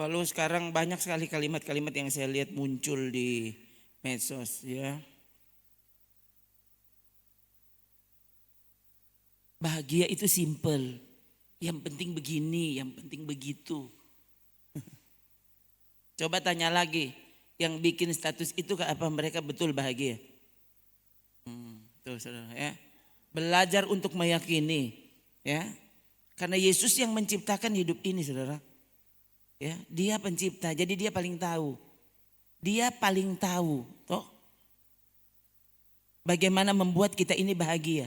Lalu sekarang banyak sekali kalimat-kalimat yang saya lihat muncul di medsos ya. Bahagia itu simple. Yang penting begini, yang penting begitu. Coba tanya lagi, yang bikin status itu apa mereka betul bahagia? Tuh saudara ya. Belajar untuk meyakini ya. Karena Yesus yang menciptakan hidup ini saudara. Ya, dia pencipta, jadi dia paling tahu. Dia paling tahu, toh. Bagaimana membuat kita ini bahagia.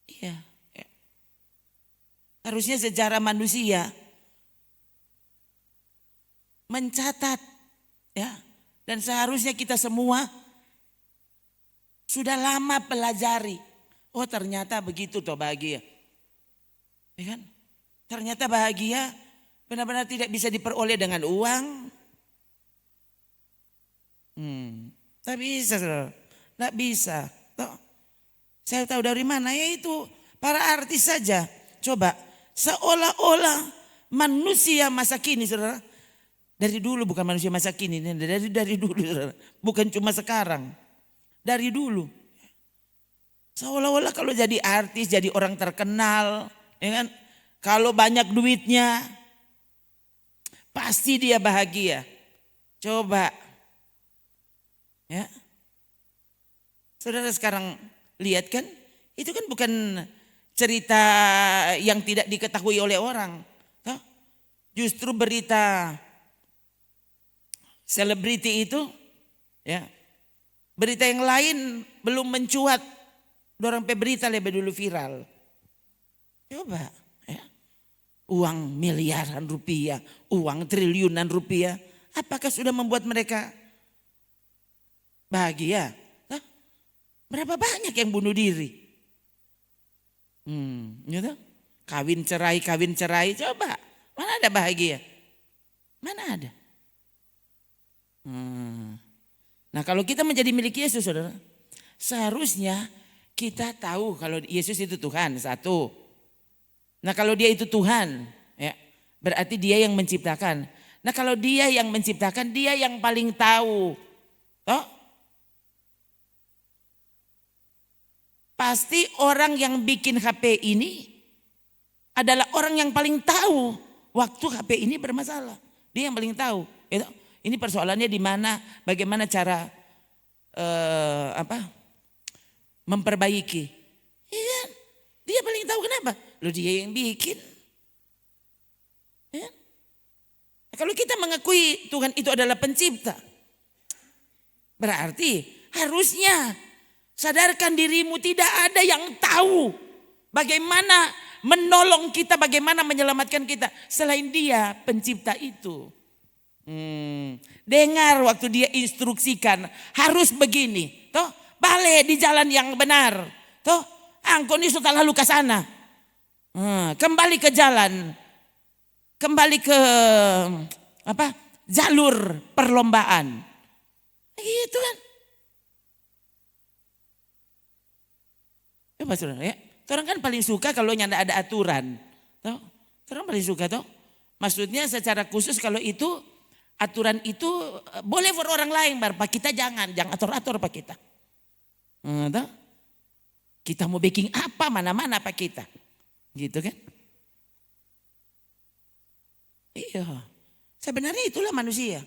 Iya. Ya. Harusnya secara manusia mencatat ya, dan seharusnya kita semua sudah lama pelajari. Oh, ternyata begitu toh bahagia. Ya kan? Ternyata bahagia benar-benar tidak bisa diperoleh dengan uang. Tak bisa, tak bisa. Toh, saya tahu dari mana, yaitu para artis saja. Coba, seolah-olah manusia masa kini, saudara. Dari dulu bukan manusia masa kini, dari dulu, saudara. Bukan cuma sekarang, dari dulu. Seolah-olah kalau jadi artis, jadi orang terkenal, ya kan? Kalau banyak duitnya, pasti dia bahagia. Coba. Ya. Saudara sekarang lihat kan, itu kan bukan cerita yang tidak diketahui oleh orang. Toh? Justru berita selebriti itu ya. Berita yang lain belum mencuat. Dorang berita lebih dulu viral. Coba ya. Uang miliaran rupiah, uang triliunan rupiah. Apakah sudah membuat mereka bahagia? Hah? Berapa banyak yang bunuh diri? Gitu? Kawin cerai. Coba, mana ada bahagia? Mana ada? Nah, kalau kita menjadi milik Yesus, saudara, seharusnya kita tahu kalau Yesus itu Tuhan, satu. Nah, kalau dia itu Tuhan, ya, berarti dia yang menciptakan. Nah, kalau dia yang menciptakan, dia yang paling tahu. Toh? Pasti orang yang bikin HP ini adalah orang yang paling tahu waktu HP ini bermasalah. Dia yang paling tahu. Ini persoalannya di mana, bagaimana cara memperbaiki. Iya, dia paling tahu kenapa. Loh, dia yang bikin. Ya. Kalau kita mengakui Tuhan itu adalah pencipta, berarti harusnya sadarkan dirimu, tidak ada yang tahu bagaimana menolong kita, bagaimana menyelamatkan kita selain dia pencipta itu. Dengar waktu dia instruksikan harus begini, toh balik di jalan yang benar, toh angkon itu tak lalu ke sana. Kembali ke jalan, kembali ke jalur perlombaan, gitu kan? Coba saudara ya, orang kan paling suka kalau nyanda ada aturan, toh? Orang paling suka toh. Maksudnya secara khusus kalau itu aturan itu boleh for orang lain, Pak kita jangan atur-atur Pak kita. Toh? Kita mau baking apa mana-mana Pak kita. Gitu kan? Iya. Sebenarnya itulah manusia.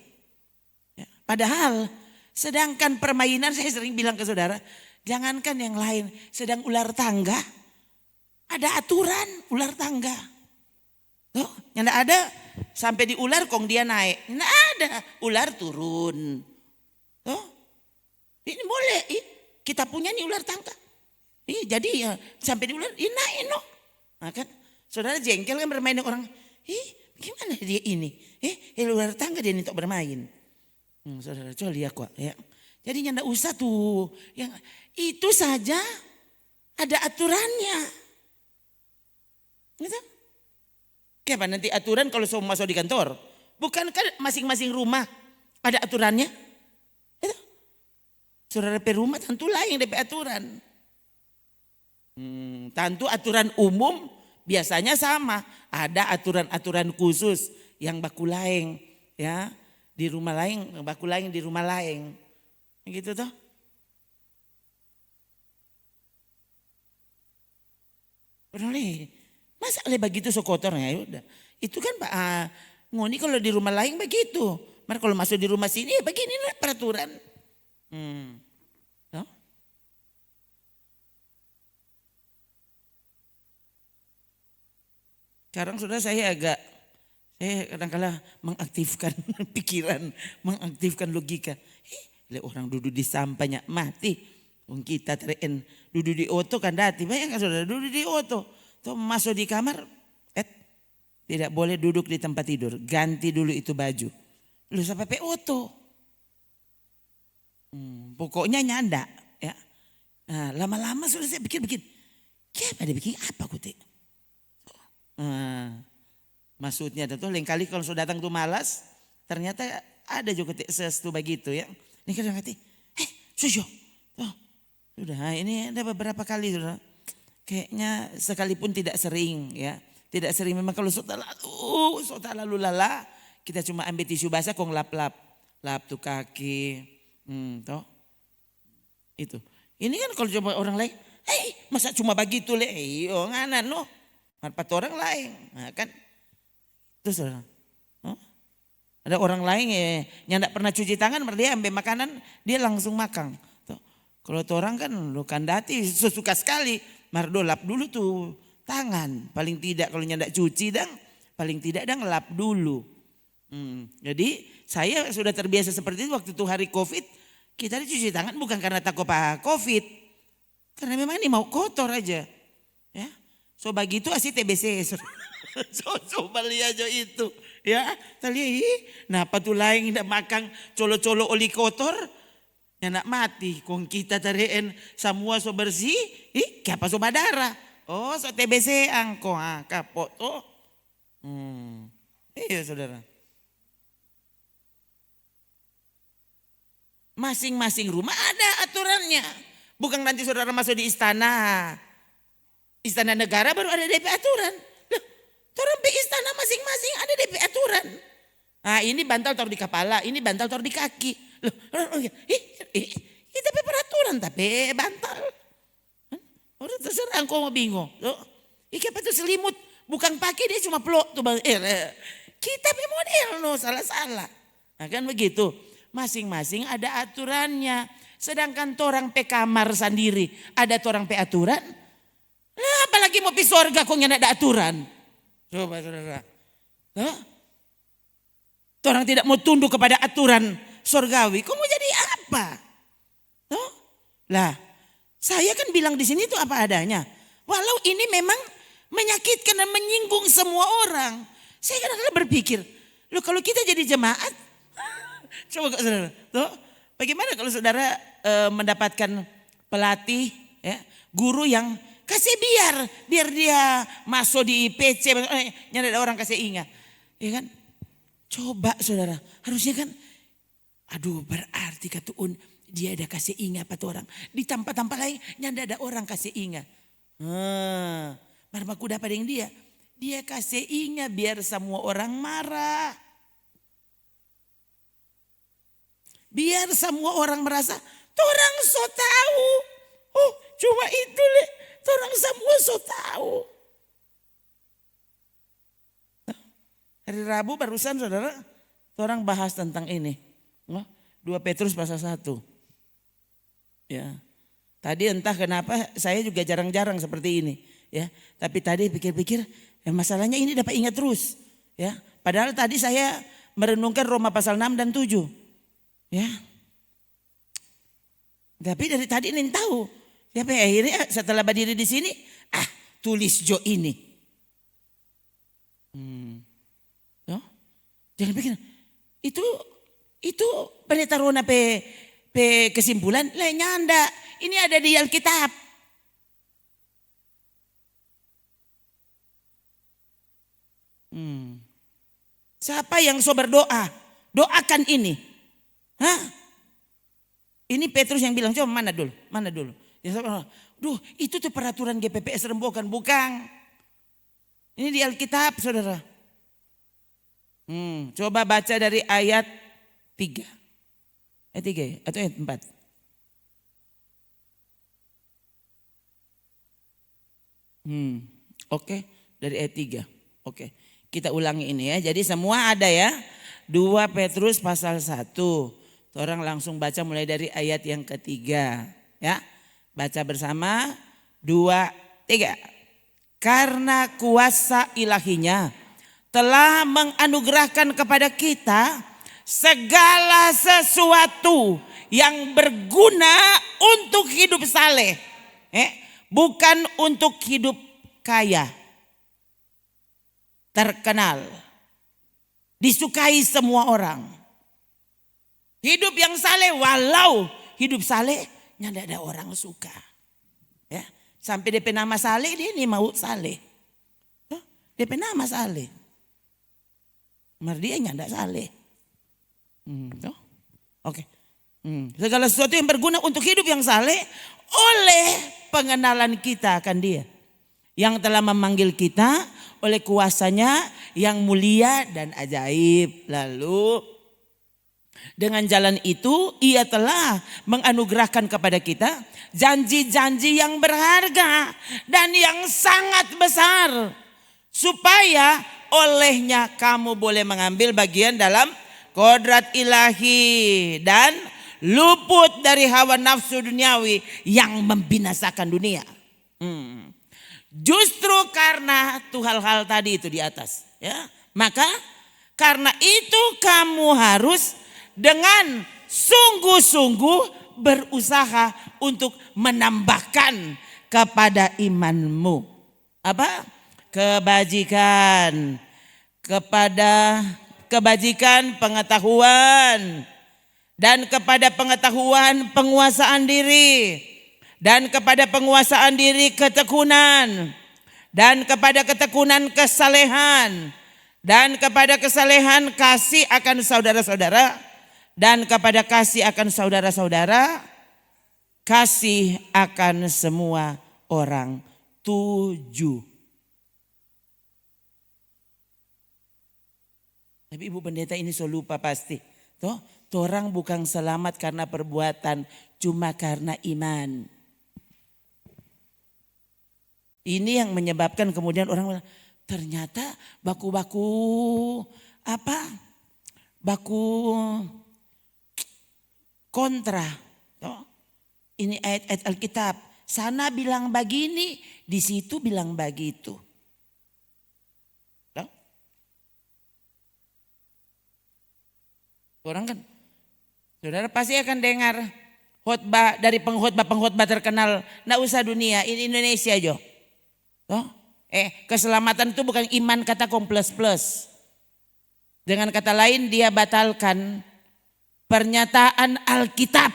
Ya, padahal sedangkan permainan, saya sering bilang ke saudara, jangankan yang lain, sedang ular tangga ada aturan ular tangga. Tuh, yang ada sampai di ular kong dia naik. Nggak ada, ular turun. Tuh. Ini boleh, kita punya nih ular tangga. Jadi ya sampai di ular naik no. Nah kan, saudara jengkel kan bermain dengan orang. Gimana dia ini? Ular tangga dia ini untuk bermain. Saudara coba lihat kok ya. Jadi enggak usah tuh. Yang itu saja ada aturannya. Gitu? Kenapa nanti aturan kalau semua masuk di kantor? Bukankah masing-masing rumah ada aturannya? Itu. Saudara rumah tentu lain DP aturan. Tentu aturan umum biasanya sama. Ada aturan-aturan khusus yang baku laeng ya di rumah lain, baku laeng di rumah lain. Gitu toh. Oleh, masa oleh begitu so kotor ya udah. Itu kan Pak ngoni kalau di rumah lain begitu. Mar kalau masuk di rumah sini ya begini lah peraturan. No? Sekarang sudah saya kadang-kadang mengaktifkan pikiran, mengaktifkan logika. Orang duduk di sampahnya mati. Kita teren duduk di oto kan dati. Bayangkan saudara duduk di oto. Tuh masuk di kamar. Tidak boleh duduk di tempat tidur. Ganti dulu itu baju. Lu sampai pe oto. Pokoknya nyanda. Ya. Nah, lama-lama sudah saya bikin. Kenapa dia bikin apa kutik? Maksudnya tuh lain kali kalau sudah datang tuh malas. Ternyata ada juga sesuatu begitu ya. Ini kadang hati. Sujo. Sudah ini ada beberapa kali sudah. Kayaknya sekalipun tidak sering ya. Tidak sering memang kalau sota lalu lala. Kita cuma ambil tisu basah kong lap-lap. Lap tuh kaki. Toh. Itu. Ini kan kalau coba orang lain. Masa cuma begitu le. Nganan no. Empat orang lain. Nah, kan. Terus saudara. Ada orang lain yang tidak pernah cuci tangan. Dia ambil makanan. Dia langsung makan. Kalau orang kan lo kandati sesuka sekali. Mardo lap dulu tuh tangan. Paling tidak kalau nyandak cuci dang. Paling tidak dang lap dulu. Jadi saya sudah terbiasa seperti itu waktu itu hari COVID. Kita cuci tangan bukan karena takut COVID. Karena memang ini mau kotor aja. Ya. So begitu asih TBC. Coba lihat aja itu. Ya. Tali. Nah apa tuh lain tidak makan colo-colo oli kotor. Yang nak mati, kong kita tariin semua so bersih, apa so badara. Oh so TBC angko, kapot oh. Iya saudara. Masing-masing rumah ada aturannya. Bukan nanti saudara masuk di istana negara baru ada DP aturan. Loh, orang di istana masing-masing ada DP aturan. Nah ini bantal taruh di kepala, ini bantal taruh di kaki. Loh, tapi peraturan tapi bantal. Orang terserah engkau mau bingung. Apa itu selimut bukan pakai dia cuma peluk tuh bang. Kita model no salah-salah. Nah kan begitu. Masing-masing ada aturannya. Sedangkan orang pe kamar sendiri ada orang pe aturan. Nah, apalagi mau pi sorga kok nggak ada aturan. Coba saudara. Orang tidak mau tunduk kepada aturan surgawi, kok mau jadi apa? Tuh, lah, saya kan bilang di sini itu apa adanya. Walau ini memang menyakitkan dan menyinggung semua orang, saya kadang-kadang berpikir, loh kalau kita jadi jemaat, coba saudara, tuh, bagaimana kalau saudara mendapatkan pelatih, ya, guru yang kasih biar dia masuk di PC, nyada ada orang kasih ingat, ya kan? Coba saudara, harusnya kan. Aduh berarti katuun dia ada kasih ingat apa orang. Di tempat-tempat lain nyanda ada orang kasih ingat. Marmaku dapat yang dia. Dia kasih ingat biar semua orang marah. Biar semua orang merasa. Orang so tahu. Oh cuma itu le. Orang semua so tahu. Hari Rabu barusan saudara. Orang bahas tentang ini. 2 Petrus pasal 1. Ya. Tadi entah kenapa saya juga jarang-jarang seperti ini, ya. Tapi tadi pikir-pikir masalahnya ini dapat ingat terus, ya. Padahal tadi saya merenungkan Roma pasal 6 dan 7. Ya. Tapi dari tadi ini tahu. Siapa akhirnya setelah berdiri di sini, tulis Jo ini. Jangan pikir itu pendeta Rona pe kesimpulan lah nyanda. Ini ada di Alkitab. Siapa yang so berdoa? Doakan ini. Hah? Ini Petrus yang bilang, coba mana dulu? Duh, itu tuh peraturan GPPS Rembokan, bukan. Ini di Alkitab, saudara. Coba baca dari ayat 3. Ayat 3 ya? Atau ayat 4? Oke, dari ayat 3. Oke, kita ulangi ini ya. Jadi semua ada ya. 2 Petrus pasal 1. Orang langsung baca mulai dari ayat yang ketiga. Ya, baca bersama. 2, 3. Karena kuasa ilahinya telah menganugerahkan kepada kita segala sesuatu yang berguna untuk hidup saleh. Bukan untuk hidup kaya, terkenal, disukai semua orang. Hidup yang saleh, walau hidup saleh tidak ada orang suka. Ya, sampai DP nama saleh dia ini mau saleh. DP nama saleh. Mar dia tidak saleh. Oke. Segala sesuatu yang berguna untuk hidup yang saleh oleh pengenalan kita akan dia. Yang telah memanggil kita oleh kuasanya yang mulia dan ajaib. Lalu dengan jalan itu ia telah menganugerahkan kepada kita janji-janji yang berharga dan yang sangat besar. Supaya olehnya kamu boleh mengambil bagian dalam kodrat ilahi dan luput dari hawa nafsu duniawi yang membinasakan dunia. Justru karena hal-hal tadi itu di atas, ya. Maka karena itu kamu harus dengan sungguh-sungguh berusaha untuk menambahkan kepada imanmu apa? Kebajikan, kepada kebajikan pengetahuan, dan kepada pengetahuan penguasaan diri, dan kepada penguasaan diri ketekunan, dan kepada ketekunan kesalehan, dan kepada kesalehan kasih akan saudara-saudara, dan kepada kasih akan saudara-saudara kasih akan semua orang. 7. Tapi Ibu Pendeta ini so lupa pasti. Toh, orang bukan selamat karena perbuatan, cuma karena iman. Ini yang menyebabkan kemudian orang ternyata baku-baku apa? Baku kontra. Toh, ini ayat-ayat Alkitab. Sana bilang begini, di situ bilang begitu. Toh? Orang kan, saudara pasti akan dengar khotbah dari pengkhotbah terkenal. Nggak usah dunia, ini Indonesia aja. Toh? Keselamatan itu bukan iman kata plus. Dengan kata lain dia batalkan pernyataan Alkitab.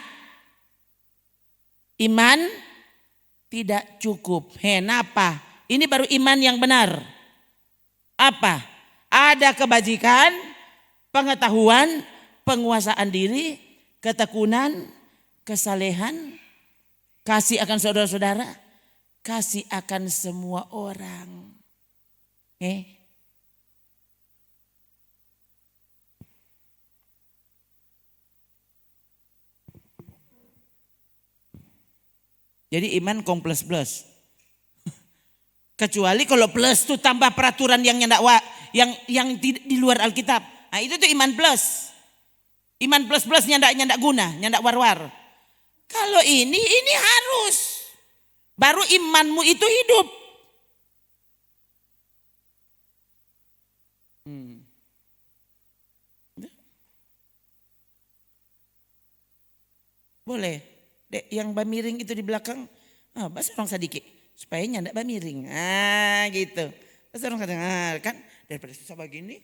Iman tidak cukup. Kenapa? Ini baru iman yang benar. Apa? Ada kebajikan, pengetahuan, penguasaan diri, ketekunan, kesalehan, kasih akan saudara-saudara, kasih akan semua orang. Jadi iman kong plus. Kecuali kalau plus itu tambah peraturan yang di luar Alkitab. Nah, itu tuh iman plus. Iman plus nyandak guna, nyandak war-war. Kalau ini harus. Baru imanmu itu hidup. Boleh. Dek, yang bamiring itu di belakang, bahasa orang sadiki supaya nyandak bamiring. Gitu. Bahasa orang sadiki, kan daripada susah begini.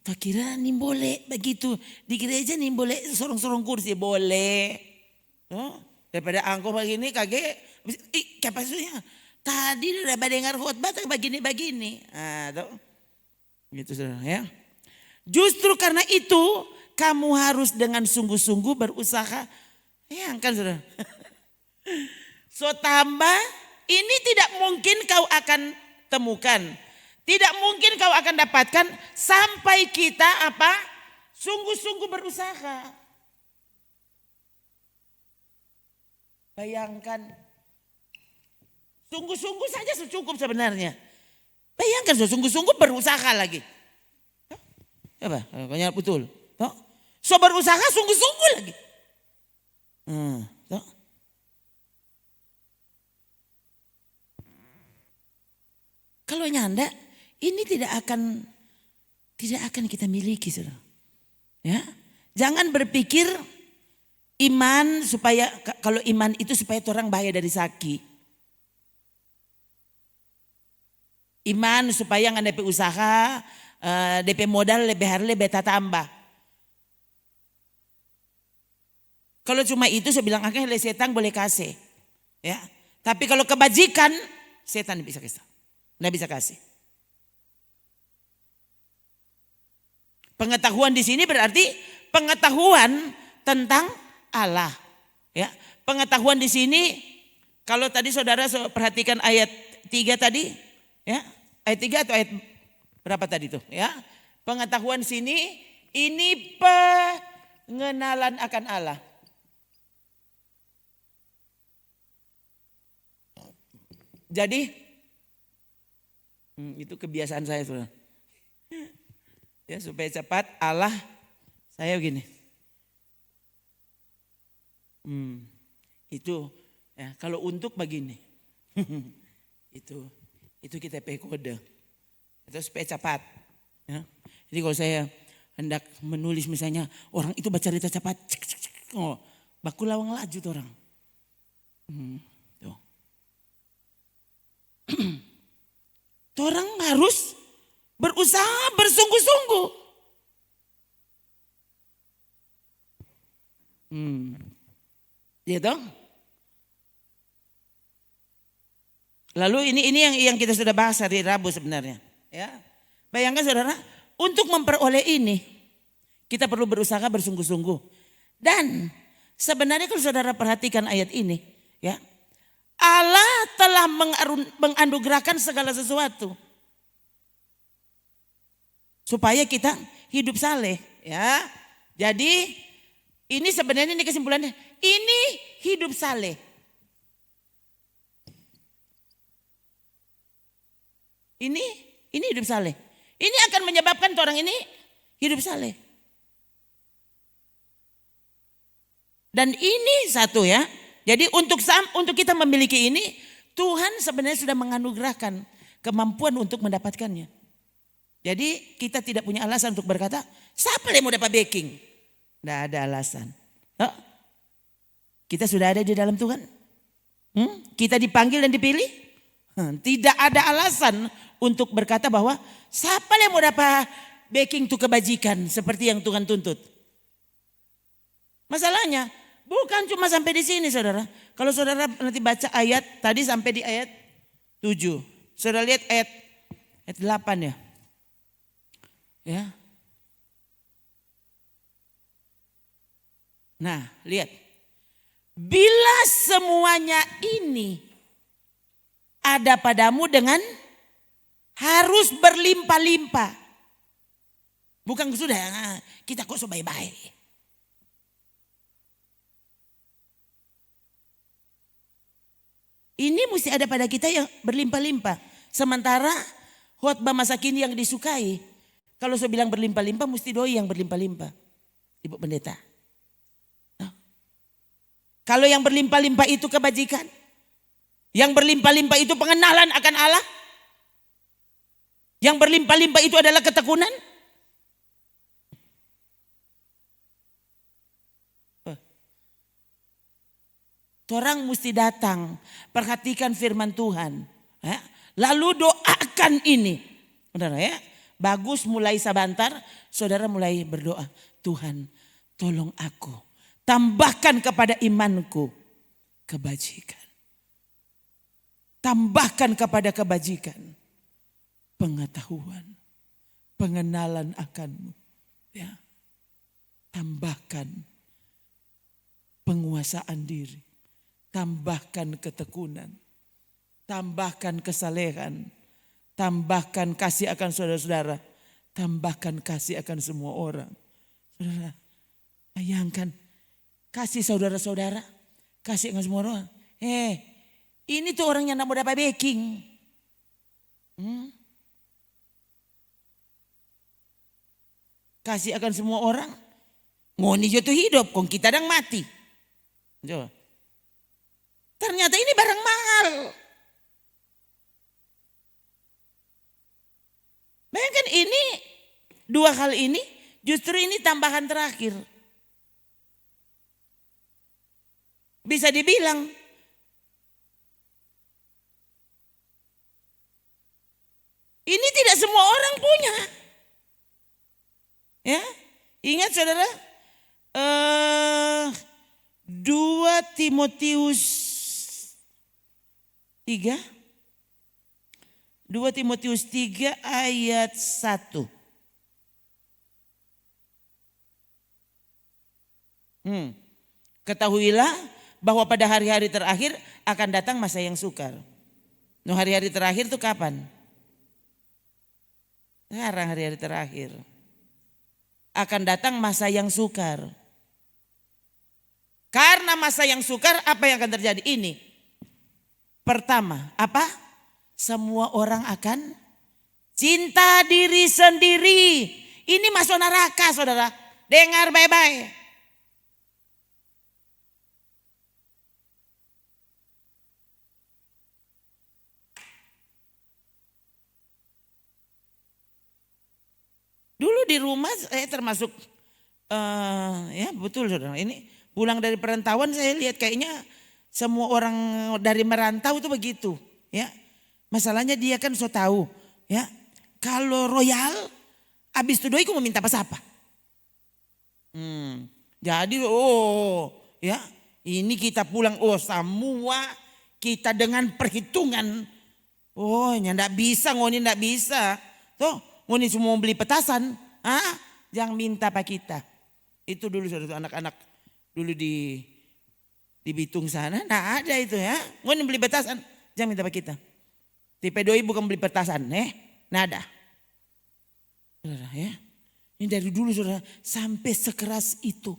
Tak kira nih boleh begitu. Di gereja nih boleh sorong-sorong kursi, boleh. Daripada angkot begini kaget. Kapasitasnya tadi udah dengar khotbah begini. Gitu saudara ya. Justru karena itu kamu harus dengan sungguh-sungguh berusaha. Kan saudara. So tambah ini tidak mungkin kau akan temukan. Tidak mungkin kau akan dapatkan sampai kita apa? Sungguh-sungguh berusaha. Bayangkan, sungguh-sungguh saja cukup sebenarnya. Bayangkan sungguh-sungguh berusaha lagi. Coba, banyak betul. So berusaha sungguh-sungguh lagi. Kalau nyanda, ini tidak akan kita miliki, saudara. Ya, jangan berpikir iman supaya, kalau iman itu supaya orang bahaya dari sakit. Iman supaya nggak DP usaha, DP modal lebih tambah. Kalau cuma itu saya bilang akhirnya setan boleh kasih. Ya, tapi kalau kebajikan setan bisa kasih. Nggak bisa kasih. Pengetahuan di sini berarti pengetahuan tentang Allah. Ya, pengetahuan di sini kalau tadi saudara perhatikan ayat 3 tadi, ya, ayat 3 atau ayat berapa tadi tuh, ya? Pengetahuan sini ini pengenalan akan Allah. Jadi itu kebiasaan saya, saudara. Ya, supaya cepat Allah saya begini. Itu ya, kalau untuk begini. itu kita pakai kode. Itu supaya cepat. Ya. Jadi kalau saya hendak menulis misalnya orang itu baca cerita cepat, oh, baku lawang laju tuh orang. Tuh. Orang harus berusaha bersungguh-sungguh. Ya dong. Lalu ini yang kita sudah bahas hari Rabu sebenarnya. Ya, bayangkan saudara, untuk memperoleh ini kita perlu berusaha bersungguh-sungguh. Dan sebenarnya kalau saudara perhatikan ayat ini, ya, Allah telah menganugerahkan segala sesuatu supaya kita hidup saleh, ya. Jadi ini sebenarnya ini kesimpulannya, ini hidup saleh. Ini hidup saleh. Ini akan menyebabkan orang ini hidup saleh. Dan ini satu, ya. Jadi untuk kita memiliki ini, Tuhan sebenarnya sudah menganugerahkan kemampuan untuk mendapatkannya. Jadi kita tidak punya alasan untuk berkata, siapa yang mau dapat backing? Tidak ada alasan. Kita sudah ada di dalam Tuhan. Kita dipanggil dan dipilih. Tidak ada alasan untuk berkata bahwa siapa yang mau dapat backing itu kebajikan seperti yang Tuhan tuntut. Masalahnya bukan cuma sampai di sini, saudara. Kalau saudara nanti baca ayat tadi sampai di ayat 7. Saudara lihat ayat 8 ya. Ya. Nah, lihat. Bila semuanya ini ada padamu dengan harus berlimpah-limpah. Bukan sudah kita kok so baik-baik. Ini mesti ada pada kita yang berlimpah-limpah. Sementara khotbah masa kini yang disukai, kalau saya bilang berlimpah-limpah mesti doi yang berlimpah-limpah. Ibu pendeta. Kalau yang berlimpah-limpah itu kebajikan, yang berlimpah-limpah itu pengenalan akan Allah, yang berlimpah-limpah itu adalah ketekunan. Orang mesti datang, perhatikan firman Tuhan, ya. Lalu doakan ini. Saudara, ya, bagus mulai sebentar, saudara mulai berdoa. Tuhan, tolong aku, tambahkan kepada imanku kebajikan. Tambahkan kepada kebajikan pengetahuan, pengenalan akanmu. Ya. Tambahkan penguasaan diri. Tambahkan ketekunan. Tambahkan kesalehan. Tambahkan kasih akan saudara-saudara. Tambahkan kasih akan semua orang. Saudara, bayangkan kasih saudara-saudara. Kasih akan semua orang. Ini tuh orang yang mau dapat backing. Kasih akan semua orang. Ngoni jatuh hidup, kong kita dang mati. Coba. Ternyata ini barang mahal. Bayangkan ini, dua hal ini, justru ini tambahan terakhir. Bisa dibilang, ini tidak semua orang punya. Ya, ingat saudara, 2 Timotius 3. 2 Timotius 3 ayat 1. Ketahuilah bahwa pada hari-hari terakhir akan datang masa yang sukar. Nah, hari-hari terakhir itu kapan? Sekarang hari-hari terakhir. Akan datang masa yang sukar. Karena masa yang sukar, apa yang akan terjadi? Ini. Pertama, apa? Semua orang akan cinta diri sendiri. Ini masuk neraka, saudara. Dengar baik-baik. Dulu di rumah saya termasuk, ya betul saudara. Ini pulang dari perantauan saya lihat kayaknya semua orang dari merantau itu begitu. Ya, masalahnya dia kan so tahu. Ya, kalau royal, abis itu doi mau minta apa? Jadi ya ini kita pulang semua kita dengan perhitungan. Ndak bisa ngoni ndak bisa. Tuh. Ngoni semua beli petasan, jangan minta pak kita. Itu dulu saudara anak-anak dulu di Bitung sana, nah ada itu ya. Ngoni beli petasan, jangan minta pak kita. Tipe doi bukan beli petasan, nada. Saudara ya, ini dari dulu saudara sampai sekeras itu.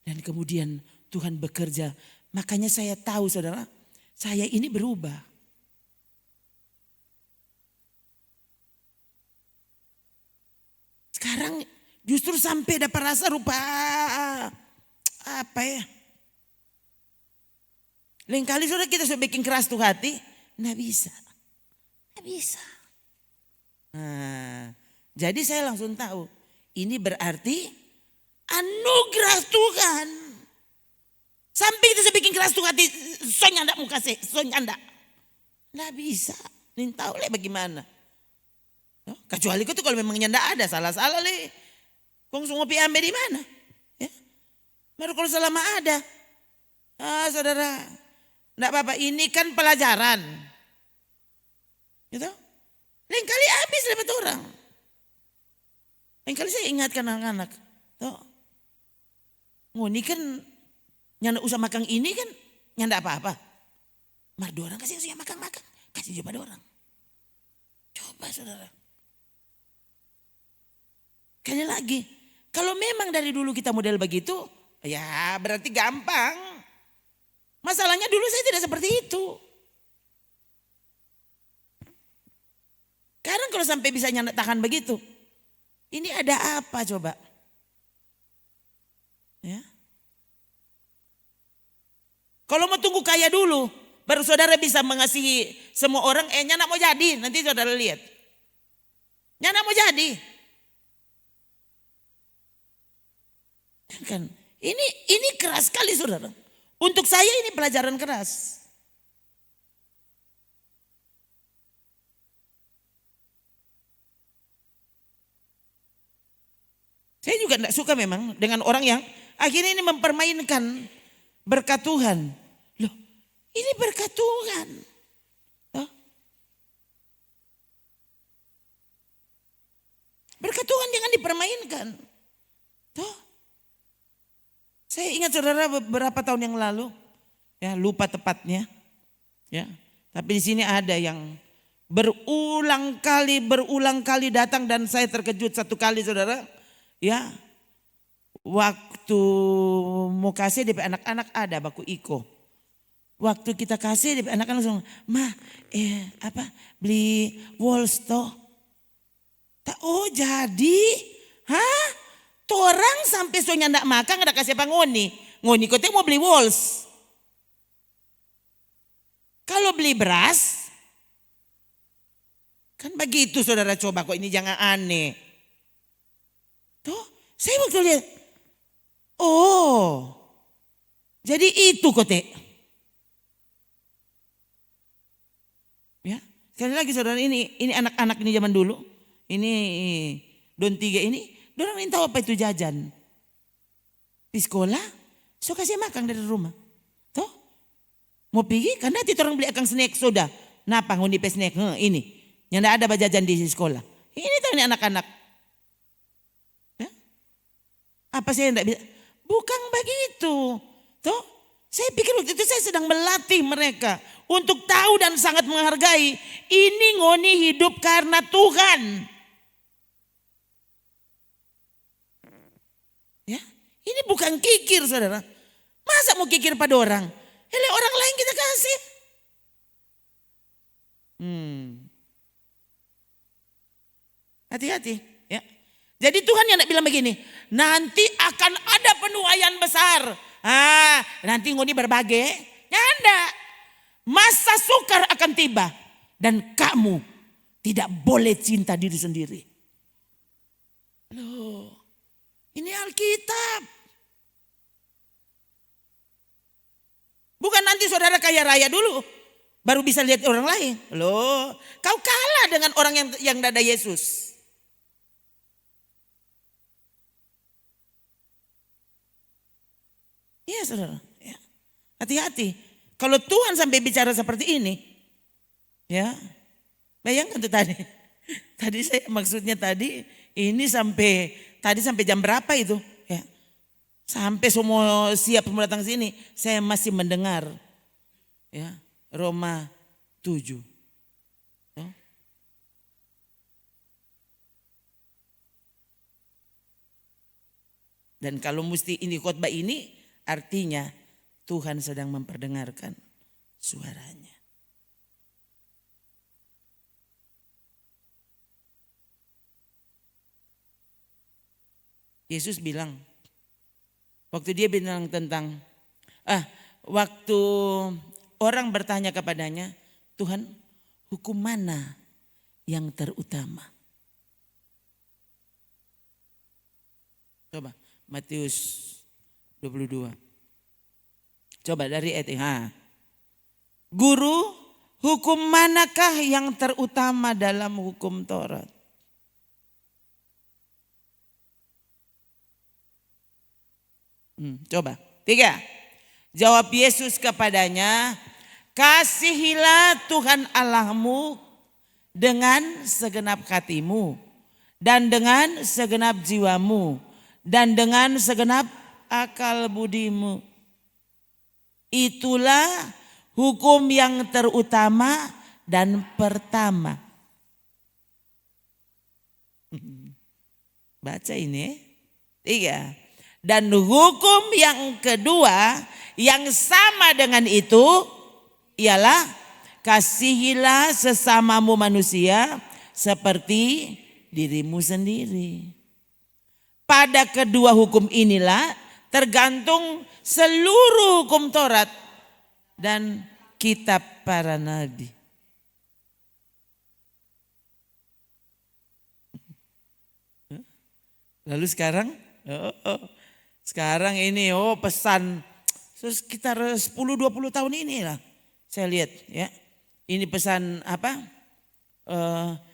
Dan kemudian Tuhan bekerja, makanya saya tahu saudara, saya ini berubah. Sekarang justru sampai dapat rasa rupa apa ya. Lain kali saudara kita sudah bikin keras tuh hati. Nggak bisa. Jadi saya langsung tahu. Ini berarti anugerah Tuhan. Sampai kita sudah bikin keras tuh hati. Soalnya ndak mau kasih. Soalnya ndak. Nggak bisa. Ini tahu lah bagaimana. Kecuali itu kalau memang ndak ada salah-salah le. Kong semua piambe di mana? Ya. Baru kalau selama ada. Saudara, ndak apa-apa. Ini kan pelajaran. Gitu. Lain kali habis dapat orang. Lain kali saya ingatkan anak-anak. Tuh. Ini kan nyanda usah makan ini kan nyanda apa-apa. Mar orang kasih makan. Kasih juga pada orang. Coba saudara. Sekali lagi, kalau memang dari dulu kita model begitu, ya berarti gampang. Masalahnya dulu saya tidak seperti itu. Sekarang kalau sampai bisa tahan begitu, ini ada apa coba? Ya. Kalau mau tunggu kaya dulu, baru saudara bisa mengasihi semua orang, nyana mau jadi, nanti saudara lihat. Nyana mau jadi. Kan ini keras sekali saudara. Untuk saya ini pelajaran keras. Saya juga tidak suka memang dengan orang yang akhirnya ini mempermainkan berkat Tuhan. Loh, ini berkat Tuhan. Berkat Tuhan jangan dipermainkan. Tuh. Saya ingat saudara beberapa tahun yang lalu, ya lupa tepatnya, ya. Tapi di sini ada yang berulang kali datang dan saya terkejut satu kali saudara. Ya, waktu mau kasih DP anak-anak ada baku Iko. Waktu kita kasih DP anak-anak langsung, "Ma, beli Walls toh." Oh jadi, hah? Torang sampai soalnya ndak makan nggak kasih apa ngoni. Ngoni kau mau beli Walls. Kalau beli beras, kan begitu saudara, coba kok ini jangan aneh. Tuh, saya waktu lihat, oh, jadi itu kote. Ya, sekali lagi saudara, ini anak-anak ini zaman dulu, ini Don 3 ini, dorang ingin tahu apa itu jajan. Di sekolah, so kasih makan dari rumah. Tuh, mau pergi karena nanti orang beli akan snack soda. Napa ngundi pe snack? Ini, yang tidak ada jajan di sekolah. Ini tahu ini anak-anak. Ya? Apa saya tidak bisa? Bukan begitu. Tuh, saya pikir waktu itu saya sedang melatih mereka untuk tahu dan sangat menghargai. Ini ngoni hidup karena Tuhan. Ya, ini bukan kikir saudara. Masa mau kikir pada orang? Hele orang lain kita kasih. Hati-hati ya. Jadi Tuhan yang nak bilang begini, nanti akan ada penuaian besar. Nanti ngoni berbagai, nyanda. Masa sukar akan tiba dan kamu tidak boleh cinta diri sendiri. Loh, ini Alkitab. Bukan nanti saudara kaya raya dulu, baru bisa lihat orang lain. Loh, kau kalah dengan orang yang tidak ada Yesus. Iya saudara, ya. Hati-hati. Kalau Tuhan sampai bicara seperti ini, ya, bayangkan tuh tadi. Tadi saya maksudnya ini sampai jam berapa itu? Ya, sampai semua siap semua datang sini, saya masih mendengar, ya, Roma 7. Ya. Dan kalau mesti ini khotbah ini, artinya Tuhan sedang memperdengarkan suaranya. Yesus bilang, waktu dia bilang tentang, waktu orang bertanya kepadanya, Tuhan, hukum mana yang terutama? Coba Matius 22. Coba dari ayat. Guru, hukum manakah yang terutama dalam hukum Taurat? Coba. 3. Jawab Yesus kepadanya, kasihilah Tuhan Allahmu dengan segenap hatimu dan dengan segenap jiwamu dan dengan segenap akal budimu. Itulah hukum yang terutama dan pertama. Baca ini. 3. Dan hukum yang kedua yang sama dengan itu ialah kasihilah sesamamu manusia seperti dirimu sendiri. Pada kedua hukum inilah tergantung seluruh hukum Taurat dan kitab para nabi. Lalu sekarang ini pesan sekitar 10-20 tahun ini lah saya lihat ya. Ini pesan apa?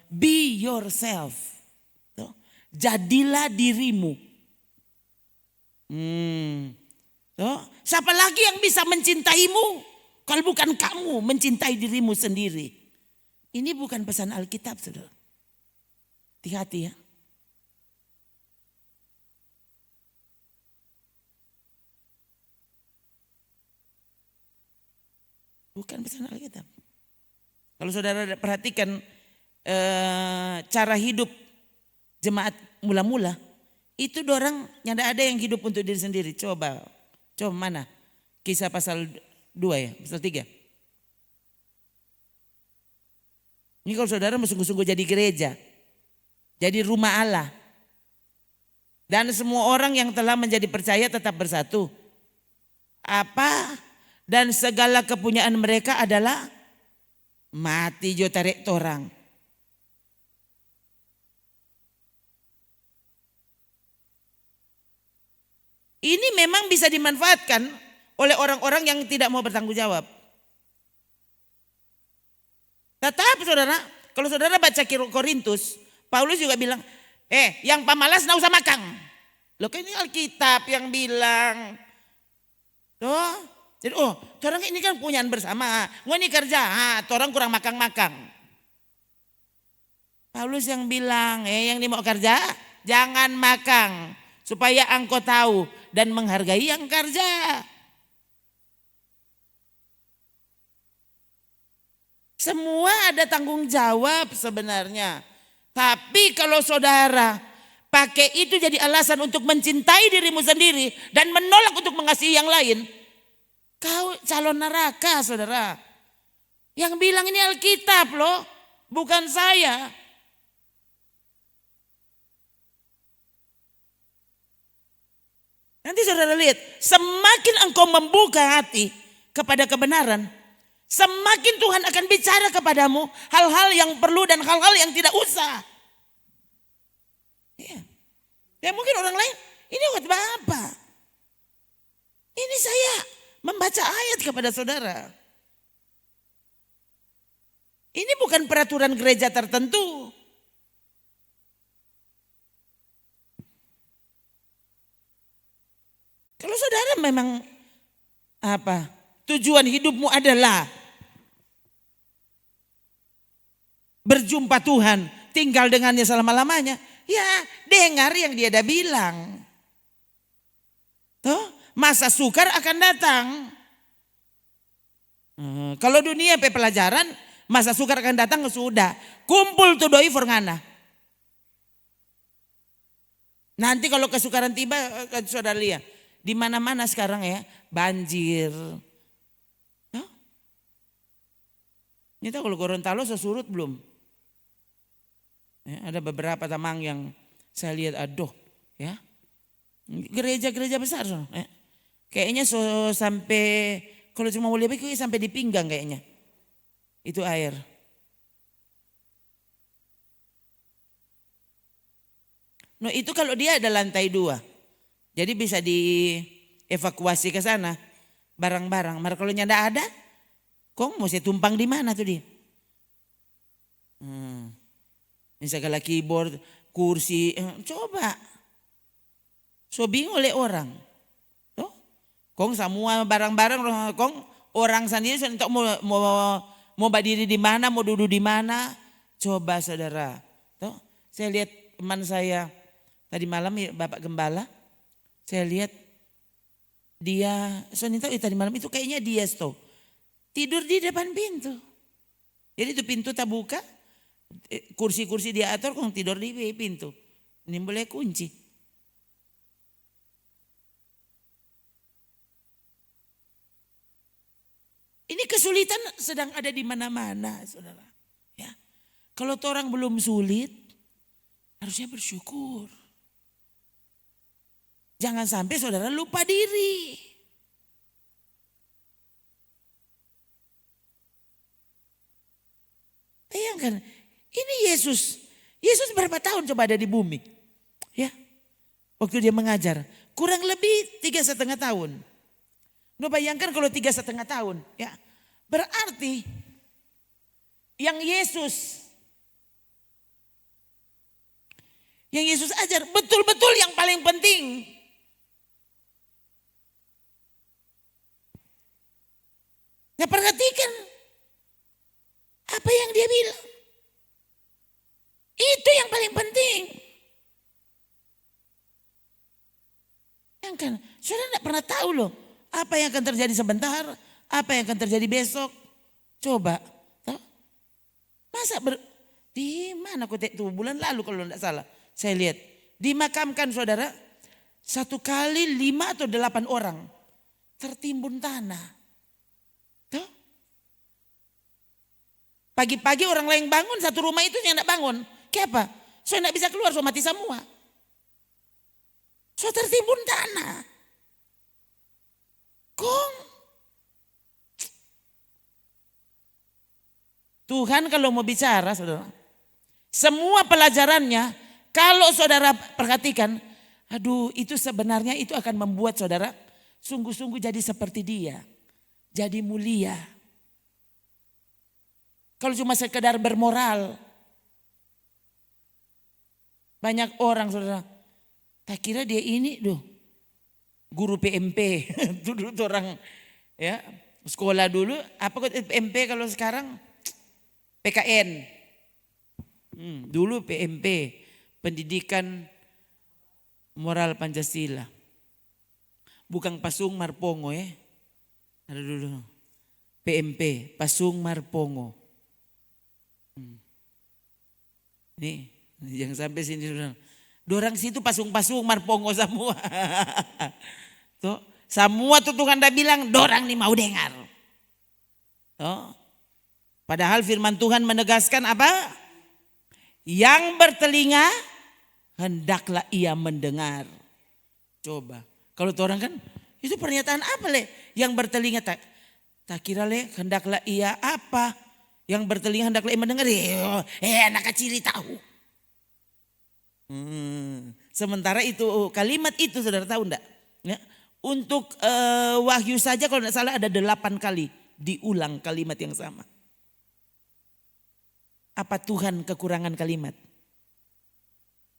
Be yourself. Jadilah dirimu. Siapa lagi yang bisa mencintaimu kalau bukan kamu mencintai dirimu sendiri? Ini bukan pesan Alkitab, saudara. Hati-hati ya. Bukan pesan Alkitab. Kalau saudara perhatikan cara hidup jemaat mula-mula, itu dorang nyanda ada yang hidup untuk diri sendiri. Coba mana? Kisah pasal 2 ya, pasal 3. Ini kalau saudara sungguh-sungguh jadi gereja, jadi rumah Allah. Dan semua orang yang telah menjadi percaya tetap bersatu. Apa? Dan segala kepunyaan mereka adalah mati jo tarik torang. Ini memang bisa dimanfaatkan oleh orang-orang yang tidak mau bertanggung jawab. Tetapi saudara, kalau saudara baca Korintus, Paulus juga bilang, yang pamalas nggak usah makan. Loh kan ini Alkitab yang bilang. Jadi orang ini kan punyaan bersama. Wah ini kerja, orang kurang makan-makan. Paulus yang bilang, yang mau kerja jangan makan. Supaya engkau tahu dan menghargai yang kerja. Semua ada tanggung jawab sebenarnya. Tapi kalau saudara pakai itu jadi alasan untuk mencintai dirimu sendiri dan menolak untuk mengasihi yang lain, kau calon neraka saudara. Yang bilang ini Alkitab loh, bukan saya. Nanti saudara lihat, semakin engkau membuka hati kepada kebenaran, semakin Tuhan akan bicara kepadamu hal-hal yang perlu dan hal-hal yang tidak usah. Ya mungkin orang lain, ini buat apa? Ini saya membaca ayat kepada saudara. Ini bukan peraturan gereja tertentu. Kalau saudara memang tujuan hidupmu adalah berjumpa Tuhan, tinggal dengannya selama-lamanya, ya dengar yang dia dah bilang. Masa sukar akan datang. Kalau dunia pelajaran, masa sukar akan datang sudah. Kumpul tuh doi forngana. Nanti kalau kesukaran tiba, saudara lihat. Di mana-mana sekarang ya banjir. Ini tahu kalau Gorontalo surut belum? Ya, ada beberapa tamang yang saya lihat ya. Gereja-gereja besar ya. Kayaknya sampai kalau cuma mau lihat sampai di pinggang kayaknya. Itu air. No itu kalau dia ada lantai 2. Jadi bisa dievakuasi ke sana barang-barang. Maka kalau nyanda ada, kok mesti tumpang di mana tuh dia? Misalnya keyboard, kursi, coba. So bingung oleh orang. Tuh, kong semua barang-barang, kong orang sendiri untuk mau berdiri di mana, mau duduk di mana, coba saudara. Tuh, saya lihat teman saya tadi malam Bapak Gembala. Saya lihat dia, tadi malam itu kayaknya dia tidur di depan pintu. Jadi itu pintu tak buka, kursi-kursi dia atur kong tidur di pintu. Ini boleh kunci. Ini kesulitan sedang ada di mana-mana saudara. Ya. Kalau orang belum sulit, harusnya bersyukur. Jangan sampai saudara lupa diri. Bayangkan, ini Yesus. Yesus berapa tahun coba ada di bumi? Ya, waktu dia mengajar, kurang lebih 3,5 tahun. Lo bayangkan kalau 3,5 tahun, ya berarti yang Yesus ajar betul-betul yang paling penting. Nah perhatikan apa yang dia bilang. Itu yang paling penting. Yang kan, saudara tidak pernah tahu loh apa yang akan terjadi sebentar, apa yang akan terjadi besok. Coba, Di mana kotek itu? Bulan lalu kalau tidak salah. Saya lihat. Dimakamkan saudara. 1 kali 5 atau 8 orang. Tertimbun tanah. Tuh. Pagi-pagi orang lain bangun, satu rumah itu yang tidak bangun. Kenapa? So tidak bisa keluar, so mati semua. So tertimbun tanah. Kong. Tuhan kalau mau bicara saudara. Semua pelajarannya kalau saudara perhatikan. Aduh itu sebenarnya itu akan membuat saudara sungguh-sungguh jadi seperti dia. Jadi mulia. Kalau cuma sekedar bermoral. Banyak orang saudara. Tak kira dia ini guru PMP. Dulu orang ya sekolah dulu. Apa PMP kalau sekarang? PKN. Dulu PMP. Pendidikan Moral Pancasila. Bukan Pasung Marpongo ya. Ada dulu. PMP. Pasung Marpongo. Nih. Jangan sampai sini. Dorang situ pasung-pasung Marpongo semua. Tuh, semua tuh Tuhan dah bilang. Dorang nih mau dengar. Tuh. Padahal firman Tuhan menegaskan apa? Yang bertelinga hendaklah ia mendengar. Coba. Kalau orang kan itu pernyataan apa le? Yang bertelinga tak kira le hendaklah ia apa? Yang bertelinga hendaklah ia mendengar. Anak kecil tahu. Sementara itu kalimat itu saudara tahu enggak? Ya. Untuk Wahyu saja kalau tidak salah ada 8 kali diulang kalimat yang sama. Apa Tuhan kekurangan kalimat?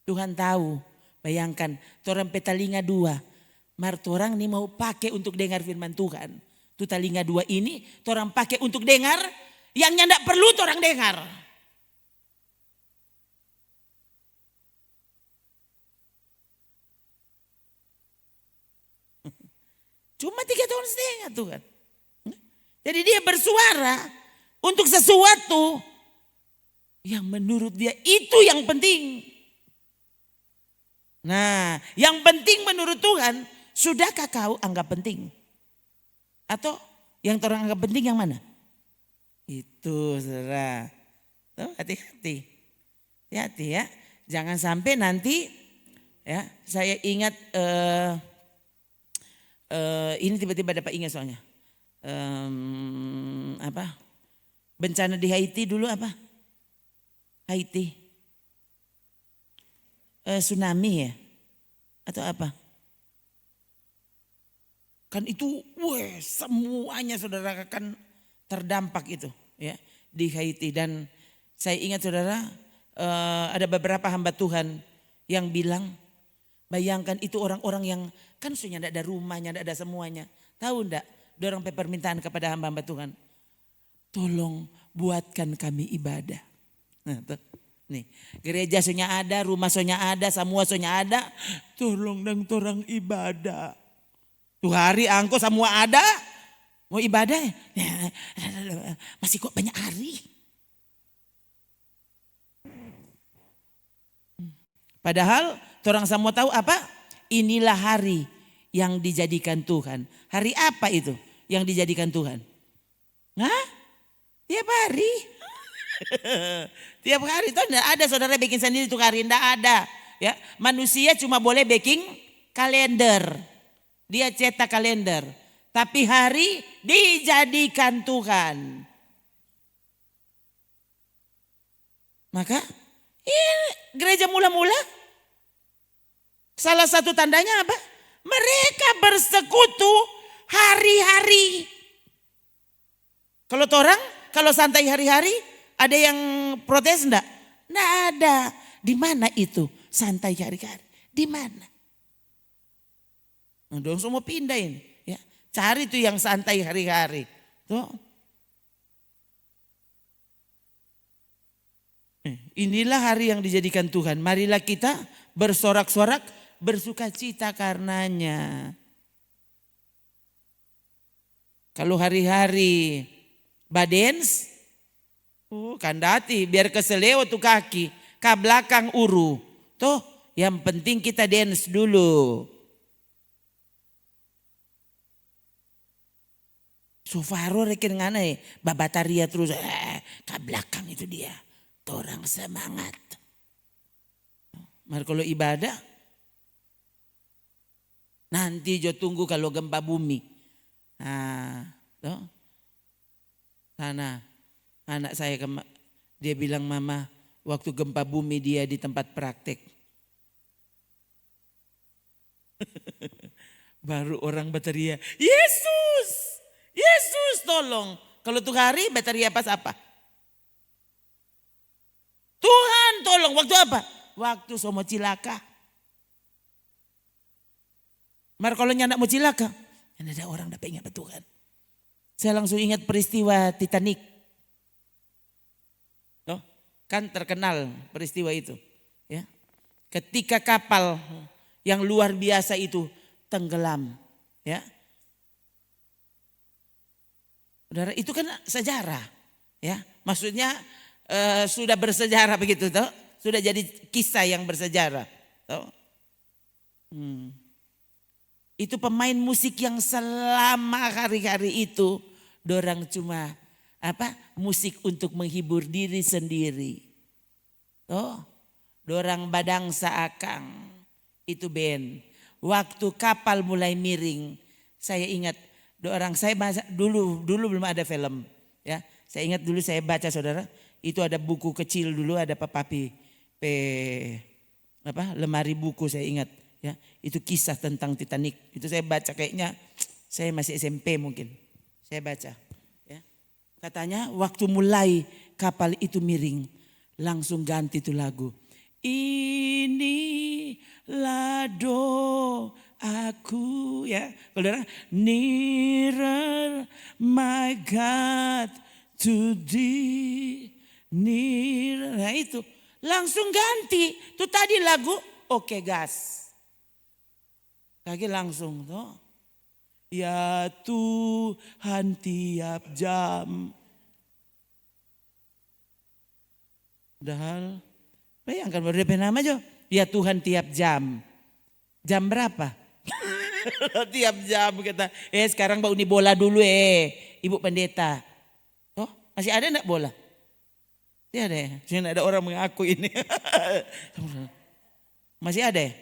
Tuhan tahu, bayangkan, torang petalinga 2. Mar torang nih mau pakai untuk dengar firman Tuhan. Tu talinga 2 ini torang pakai untuk dengar yang ndak perlu torang dengar. Cuma 3 tahun setengah Tuhan. Jadi dia bersuara untuk sesuatu yang menurut dia itu yang penting. Nah, yang penting menurut Tuhan, sudahkah kau anggap penting? Atau yang orang anggap penting yang mana? Itu saudara. Tuh, hati-hati. Hati-hati ya. Jangan sampai nanti ya, saya ingat ini tiba-tiba dapat ingat soalnya. Apa? Bencana di Haiti dulu apa? Haiti. Tsunami ya? Atau apa? Kan itu semuanya saudara kan terdampak itu ya di Haiti. Dan saya ingat saudara ada beberapa hamba Tuhan yang bilang bayangkan itu orang-orang yang kan sudah tidak ada rumahnya, tidak ada semuanya. Tahu enggak? Dorang permintaan kepada hamba-hamba Tuhan. Tolong buatkan kami ibadah. Nah, nih, gereja sonya ada, rumah sonya ada, semua sonya ada. Tolong dong torang ibadah. Tuh hari angko semua ada. Mau ibadah masih kok banyak hari. Padahal torang semua tahu apa? Inilah hari yang dijadikan Tuhan. Hari apa itu yang dijadikan Tuhan? Hah? Tiap hari. Tiap hari itu tidak ada saudara bikin sendiri tuh hari, tidak ada. Ya, manusia cuma boleh bikin kalender. Dia cetak kalender. Tapi hari dijadikan Tuhan. Maka gereja mula-mula salah satu tandanya apa? Mereka bersekutu hari-hari. Kalau orang kalau santai hari-hari ada yang protes enggak? Enggak ada. Di mana itu santai hari-hari? Di mana? Nah, dong semua pindah ini. Ya, cari tuh yang santai hari-hari. Tuh. Inilah hari yang dijadikan Tuhan. Marilah kita bersorak-sorak, bersuka cita karenanya. Kalau hari-hari badens, Oh, kandati biar keseleo tuh kaki, ke belakang uru. Tuh, yang penting kita dance dulu. Sufaro rekin ngana babataria terus ke belakang itu dia. Orang semangat. Mar kalau ibadah nanti jo tunggu kalau gempa bumi. Nah, tuh. Sana anak saya dia bilang mama waktu gempa bumi dia di tempat praktek. Baru orang berteriak, Yesus, Yesus tolong. Kalau tuh hari berteriak pas apa? Tuhan tolong, waktu apa? Waktu so mau cilaka. Mar kalau nyandak mau cilaka, ada orang dapat ingat Tuhan. Saya langsung ingat peristiwa Titanic. Oh, kan terkenal peristiwa itu. Ya. Ketika kapal yang luar biasa itu tenggelam. Ya. Saudara, itu kan sejarah. Ya. Maksudnya sudah bersejarah begitu. Toh? Sudah jadi kisah yang bersejarah. Toh? Itu pemain musik yang selama hari-hari itu dorang cuma musik untuk menghibur diri sendiri. Oh, dorang badang saakang itu band. Waktu kapal mulai miring, saya ingat dorang saya dulu belum ada film ya. Saya ingat dulu saya baca saudara, itu ada buku kecil dulu ada papapi lemari buku saya ingat. Ya, itu kisah tentang Titanic. Itu saya baca kayaknya saya masih SMP mungkin. Saya baca. Ya. Katanya waktu mulai kapal itu miring langsung ganti tuh lagu. Inilah doaku ya. Saudara, nearer my God to thee. Nearer. Nah itu langsung ganti. Tuh tadi lagu Oke Gas. Lagi langsung tuh. Ya Tuhan tiap jam. Padahal bayangkan baru DP nama aja. Ya Tuhan tiap jam. Jam berapa? Tiap jam kata. Sekarang bau ini bola dulu Ibu Pendeta. Oh masih ada enggak bola? Tidak ada ya. Sini ada orang mengaku ini. Masih ada ya?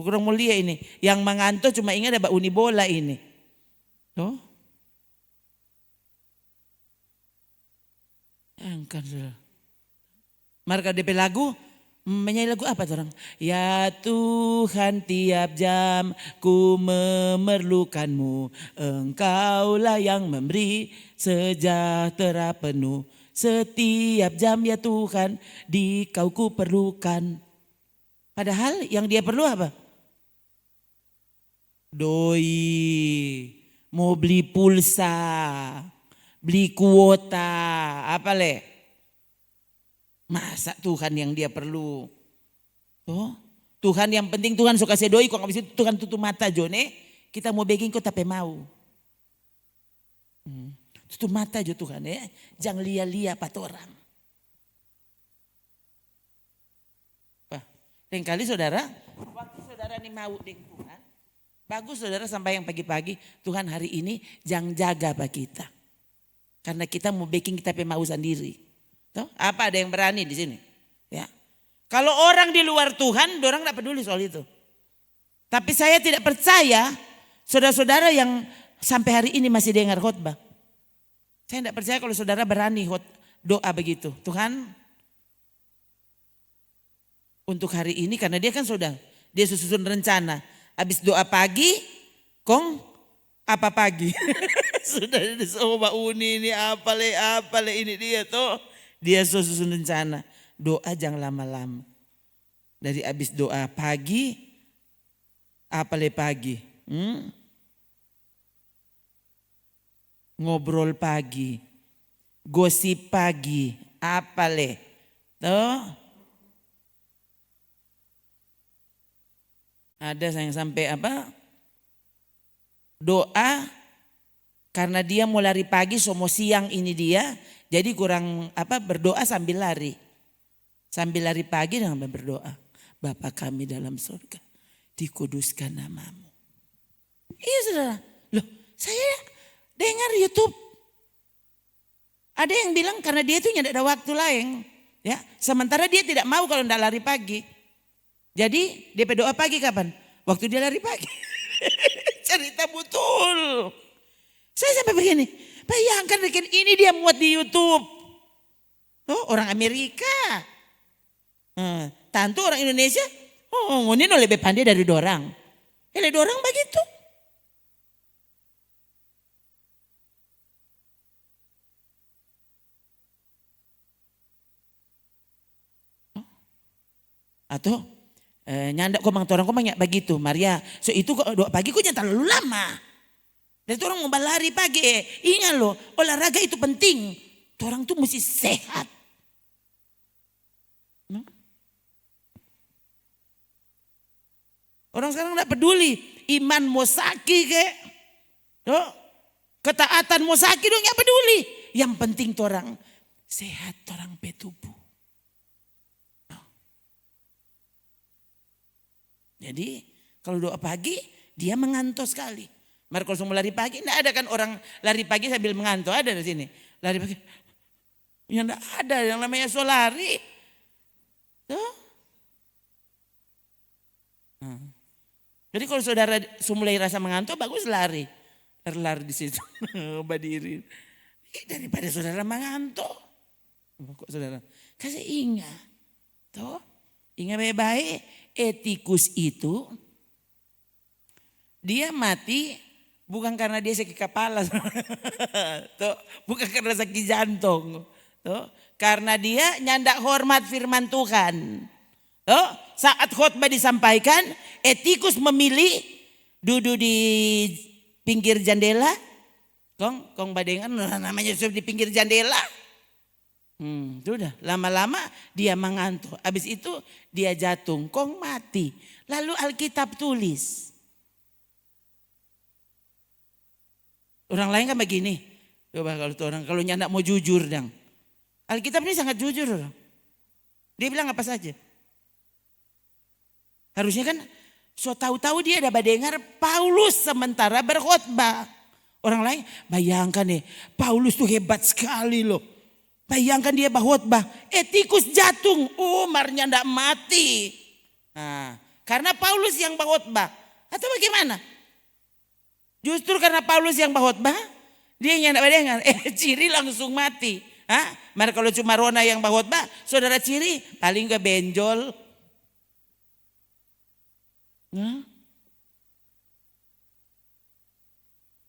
Kurang mulia ini. Yang mengantuk cuma ingat ada uni bola ini. Tuh. Angkat. Marka DP lagu. Menyanyi lagu apa orang? Ya Tuhan tiap jam ku memerlukanmu. Engkaulah yang memberi sejahtera penuh. Setiap jam ya Tuhan di kau ku perlukan. Padahal yang dia perlu apa? Doi, mau beli pulsa, beli kuota, apa le? Masa Tuhan yang dia perlu? Oh, Tuhan yang penting Tuhan suka kasih doi, kok nggak bisa Tuhan tutup mata Jone? Kita mau begging kok tapi mau. Tutup mata jo Tuhan ya, jangan lia-lia pat orang. Dan kali saudara, waktu saudara ini mau dengan Tuhan, bagus saudara sampai yang pagi-pagi, Tuhan hari ini jangan jaga pak kita. Karena kita mau baking kita mau sendiri. Tuh, apa ada yang berani di sini? Ya. Kalau orang di luar Tuhan, orang tidak peduli soal itu. Tapi saya tidak percaya saudara-saudara yang sampai hari ini masih dengar khotbah. Saya tidak percaya kalau saudara berani doa begitu. Tuhan, untuk hari ini karena dia kan dia susun rencana. Habis doa pagi, apa pagi? Sudah disoba uni ini apa le ini dia tuh. Dia susun rencana. Doa jangan lama-lama. Dari habis doa pagi, apa le pagi? Ngobrol pagi. Gosip pagi, apa le? Tuh. Ada yang sampai doa Karena dia mau lari pagi, so mau siang ini dia. Jadi kurang berdoa sambil lari. Sambil lari pagi dengan berdoa. Bapa kami dalam surga, dikuduskan namamu. Iya saudara. Loh, saya dengar YouTube. Ada yang bilang karena dia itu tidak ada waktu lain. Ya, sementara dia tidak mau kalau tidak lari pagi. Jadi dia berdoa pagi kapan? Waktu dia lari pagi. Cerita betul. Saya sampai begini, bayangkan ini dia muat di YouTube. Oh, orang Amerika. Tentu orang Indonesia, ini lebih pandai dari dorang. Dorang begitu. Atau nyandak komang orang komang begitu, Maria. So itu doa pagi kok jangan terlalu lama. Dan orang mau lari pagi, ingat loh, olahraga itu penting. Orang tuh mesti sehat. Orang sekarang tidak peduli iman mau sakit kek, ketaatan mau sakit dong, nggak peduli. Yang penting orang sehat, orang betubuh. Jadi kalau doa pagi dia mengantuk sekali. Mari kalau semua lari pagi, enggak ada kan orang lari pagi sambil mengantuk, ada di sini. Lari pagi, ya enggak ada yang namanya solari. Tuh. Jadi kalau saudara mulai rasa mengantuk, bagus lari. Lari di situ, berdiri. Daripada saudara mengantuk. Kok saudara? Kasih ingat. Tuh, ingat baik-baik, etikus itu, dia mati bukan karena dia sakit kepala, tuh, bukan karena sakit jantung, tuh, karena dia nyandak hormat firman Tuhan. Tuh, saat khotbah disampaikan, etikus memilih duduk di pinggir jendela. Kong badengan namanya di pinggir jendela. Sudah lama-lama dia mengantuk. Habis itu dia jatuh, kong mati. Lalu Alkitab tulis. Orang lain kan begini. Coba kalau nyandak mau jujur dong. Alkitab ini sangat jujur. Dia bilang apa saja. Harusnya kan so tahu-tahu dia ada dengar Paulus sementara berkhotbah. Orang lain bayangkan nih, Paulus tuh hebat sekali loh. Bayangkan dia berkhotbah, etikus jatuh, marnya ndak mati. Nah, karena Paulus yang berkhotbah atau bagaimana? Justru karena Paulus yang berkhotbah, dia yang tidak mendengar. Ciri langsung mati. Mari kalau cuma Rona yang berkhotbah, saudara Ciri paling gak benjol.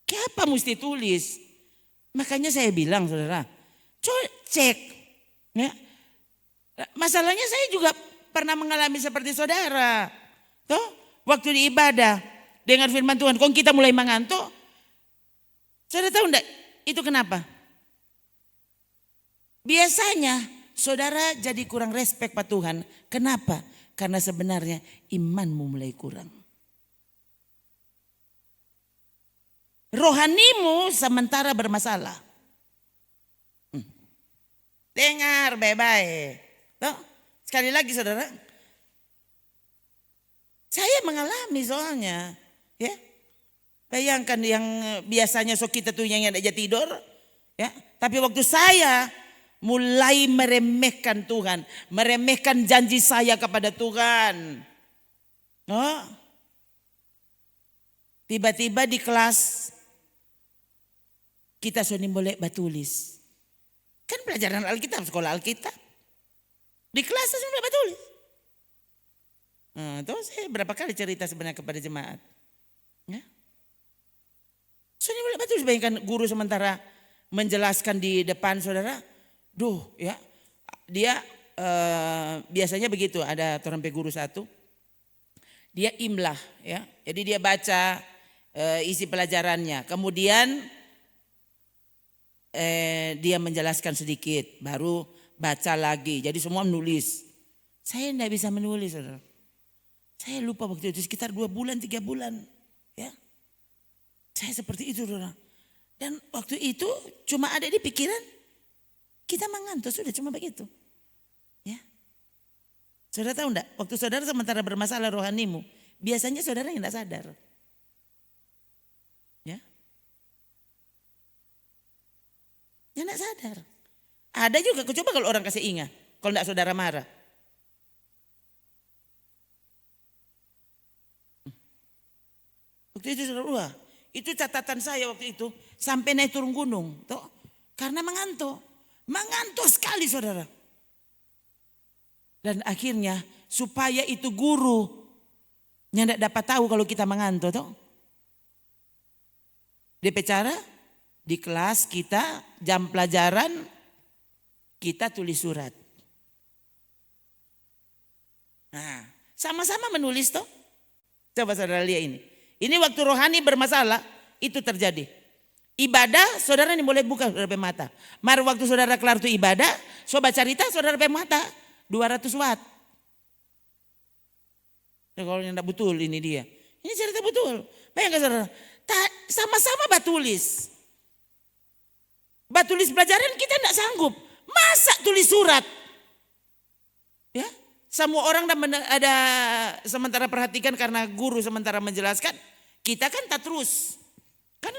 Kenapa mesti tulis? Makanya saya bilang saudara, cek. Ya. Masalahnya saya juga pernah mengalami seperti saudara. Tuh, waktu di ibadah. Dengan firman Tuhan, kok kita mulai mengantuk. Saudara tahu enggak itu kenapa? Biasanya saudara jadi kurang respect pada Tuhan. Kenapa? Karena sebenarnya imanmu mulai kurang. Rohanimu sementara bermasalah. Dengar baik-baik. Sekali lagi saudara. Saya mengalami soalnya. Ya, bayangkan yang biasanya kita tuh yang ada tidur, ya. Tapi waktu saya mulai meremehkan Tuhan, meremehkan janji saya kepada Tuhan, tiba-tiba di kelas kita sudah boleh batulis, kan pelajaran Alkitab, sekolah Alkitab, di kelas saya sudah batulis. Terus saya berapa kali cerita sebenarnya kepada jemaat. Ya. Soalnya betul bayangkan guru sementara menjelaskan di depan saudara. Ya. Dia biasanya begitu, ada orang guru satu. Dia imlah ya. Jadi dia baca isi pelajarannya. Kemudian dia menjelaskan sedikit, baru baca lagi. Jadi semua menulis. Saya tidak bisa menulis saudara. Saya lupa waktu itu sekitar 2 bulan 3 bulan. Ya, saya seperti itu saudara. Dan waktu itu cuma ada di pikiran kita mengantuk, sudah cuma begitu. Ya. Saudara tahu enggak, waktu saudara sementara bermasalah rohanimu, biasanya saudara yang enggak sadar. Ya. Ya enggak sadar. Ada juga, coba kalau orang kasih ingat, kalau enggak saudara marah. Waktu itu saudara, itu catatan saya waktu itu sampai naik turun gunung, toh, karena mengantuk sekali saudara. Dan akhirnya supaya itu guru yang tidak dapat tahu kalau kita mengantuk, toh, DP cara di kelas kita jam pelajaran kita tulis surat. Nah, sama-sama menulis toh. Coba saudara lihat ini. Ini waktu rohani bermasalah, itu terjadi. Ibadah, saudara ini boleh buka saudara mata. Mari waktu saudara kelar itu ibadah, sobat cerita saudara mata 200 watt. Ya, kalau yang tidak betul ini dia. Ini cerita betul. Bayangkan saudara, sama-sama batulis. Batulis pelajaran kita tidak sanggup. Masa tulis surat? Ya, semua orang ada sementara perhatikan karena guru sementara menjelaskan. Kita kan tak terus. Kan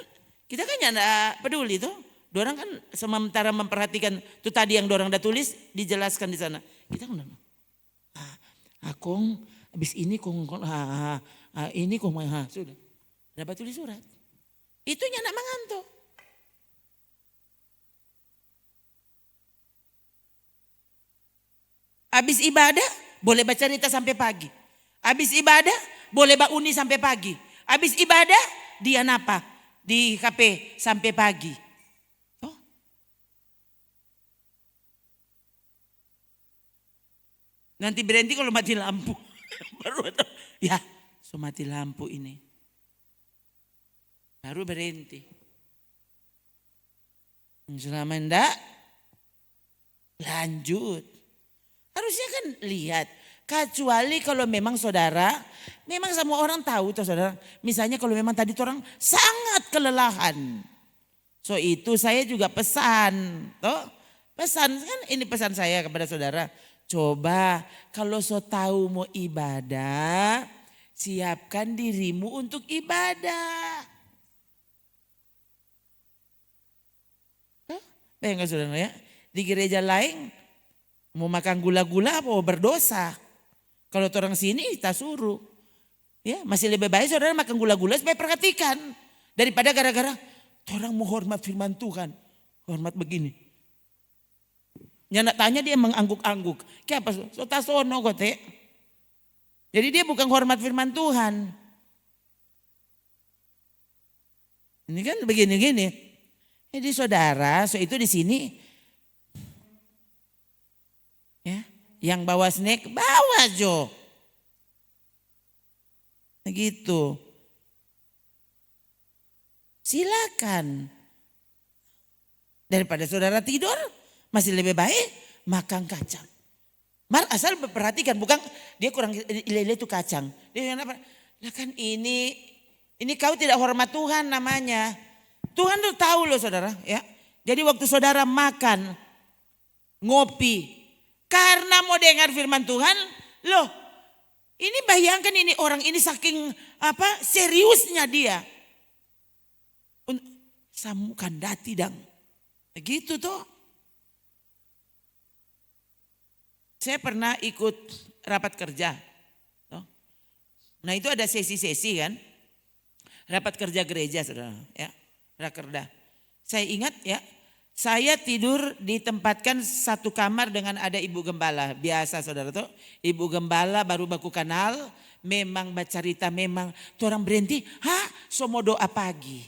kita kan tidak peduli tuh. Dorang kan sementara memperhatikan itu tadi yang dorang udah tulis dijelaskan di sana. Kita kan akong habis ini kong ini kong sudah. Dapat tulis surat. Itu yang nak mengantuk. Habis ibadah boleh baca cerita sampai pagi. Habis ibadah boleh bauni sampai pagi. Habis ibadah dia napa di KP sampai pagi. Oh. Nanti berhenti kalau mati lampu. Baru ya, so mati lampu ini. Baru berhenti. Selama enggak lanjut. Harusnya kan lihat. Kecuali kalau memang saudara, memang semua orang tahu tuh saudara. Misalnya kalau memang tadi orang sangat kelelahan. So itu saya juga pesan. Toh, pesan kan ini pesan saya kepada saudara. Coba kalau so tahu mau ibadah, siapkan dirimu untuk ibadah. Bayangkan saudara ya, di gereja lain mau makan gula-gula apa mau berdosa. Kalau orang sini kita suruh. Ya, masih lebih baik saudara makan gula-gula supaya perhatikan. Daripada gara-gara orang mau hormat firman Tuhan. Hormat begini. Yang nak tanya dia mengangguk-angguk. Kayak apa? So tasono kote. Jadi dia bukan hormat firman Tuhan. Ini kan begini-gini. Jadi saudara, so itu di sini. Ya, yang bawa snack, bawa Jo. Begitu. Silakan. Daripada saudara tidur, masih lebih baik makan kacang. Asal perhatikan, bukan dia kurang lele itu kacang. Dia apa? Nah kan ini kau tidak hormat Tuhan namanya. Tuhan tuh tahu loh saudara, ya. Jadi waktu saudara makan, ngopi, karena mau dengar firman Tuhan, loh, ini bayangkan ini orang ini saking seriusnya dia. Samukan dati dang. Begitu tuh. Saya pernah ikut rapat kerja. Nah itu ada sesi-sesi kan. Rapat kerja gereja saudara. Ya, rakerda. Saya ingat ya. Saya tidur ditempatkan satu kamar dengan ada ibu gembala. Biasa saudara tuh. Ibu gembala baru baku kenal. Memang bercerita memang. Tuh orang berhenti. Semua doa pagi.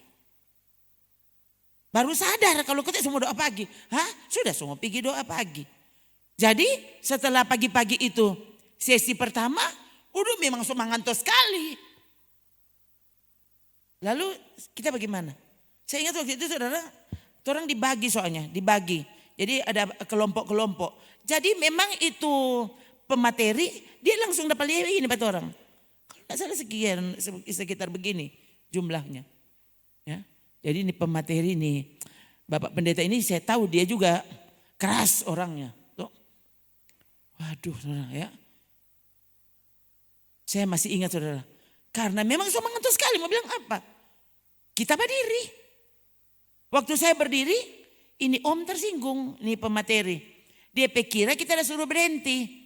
Baru sadar kalau kita semua doa pagi. Sudah semua pergi doa pagi. Jadi setelah pagi-pagi itu sesi pertama. Udah memang semangat sekali. Lalu kita bagaimana? Saya ingat waktu itu saudara. Orang dibagi soalnya. Dibagi. Jadi ada kelompok-kelompok. Jadi memang itu pemateri. Dia langsung dapat ini buat orang. Kalau tidak salah sekitar begini jumlahnya. Ya. Jadi ini pemateri ini, Bapak Pendeta ini saya tahu dia juga keras orangnya. Tuh. Waduh saudara ya. Saya masih ingat saudara. Karena memang saya mengentul sekali, mau bilang apa? Kita berdiri. Waktu saya berdiri, ini om tersinggung, ini pemateri. Dia pikir kita udah suruh berhenti.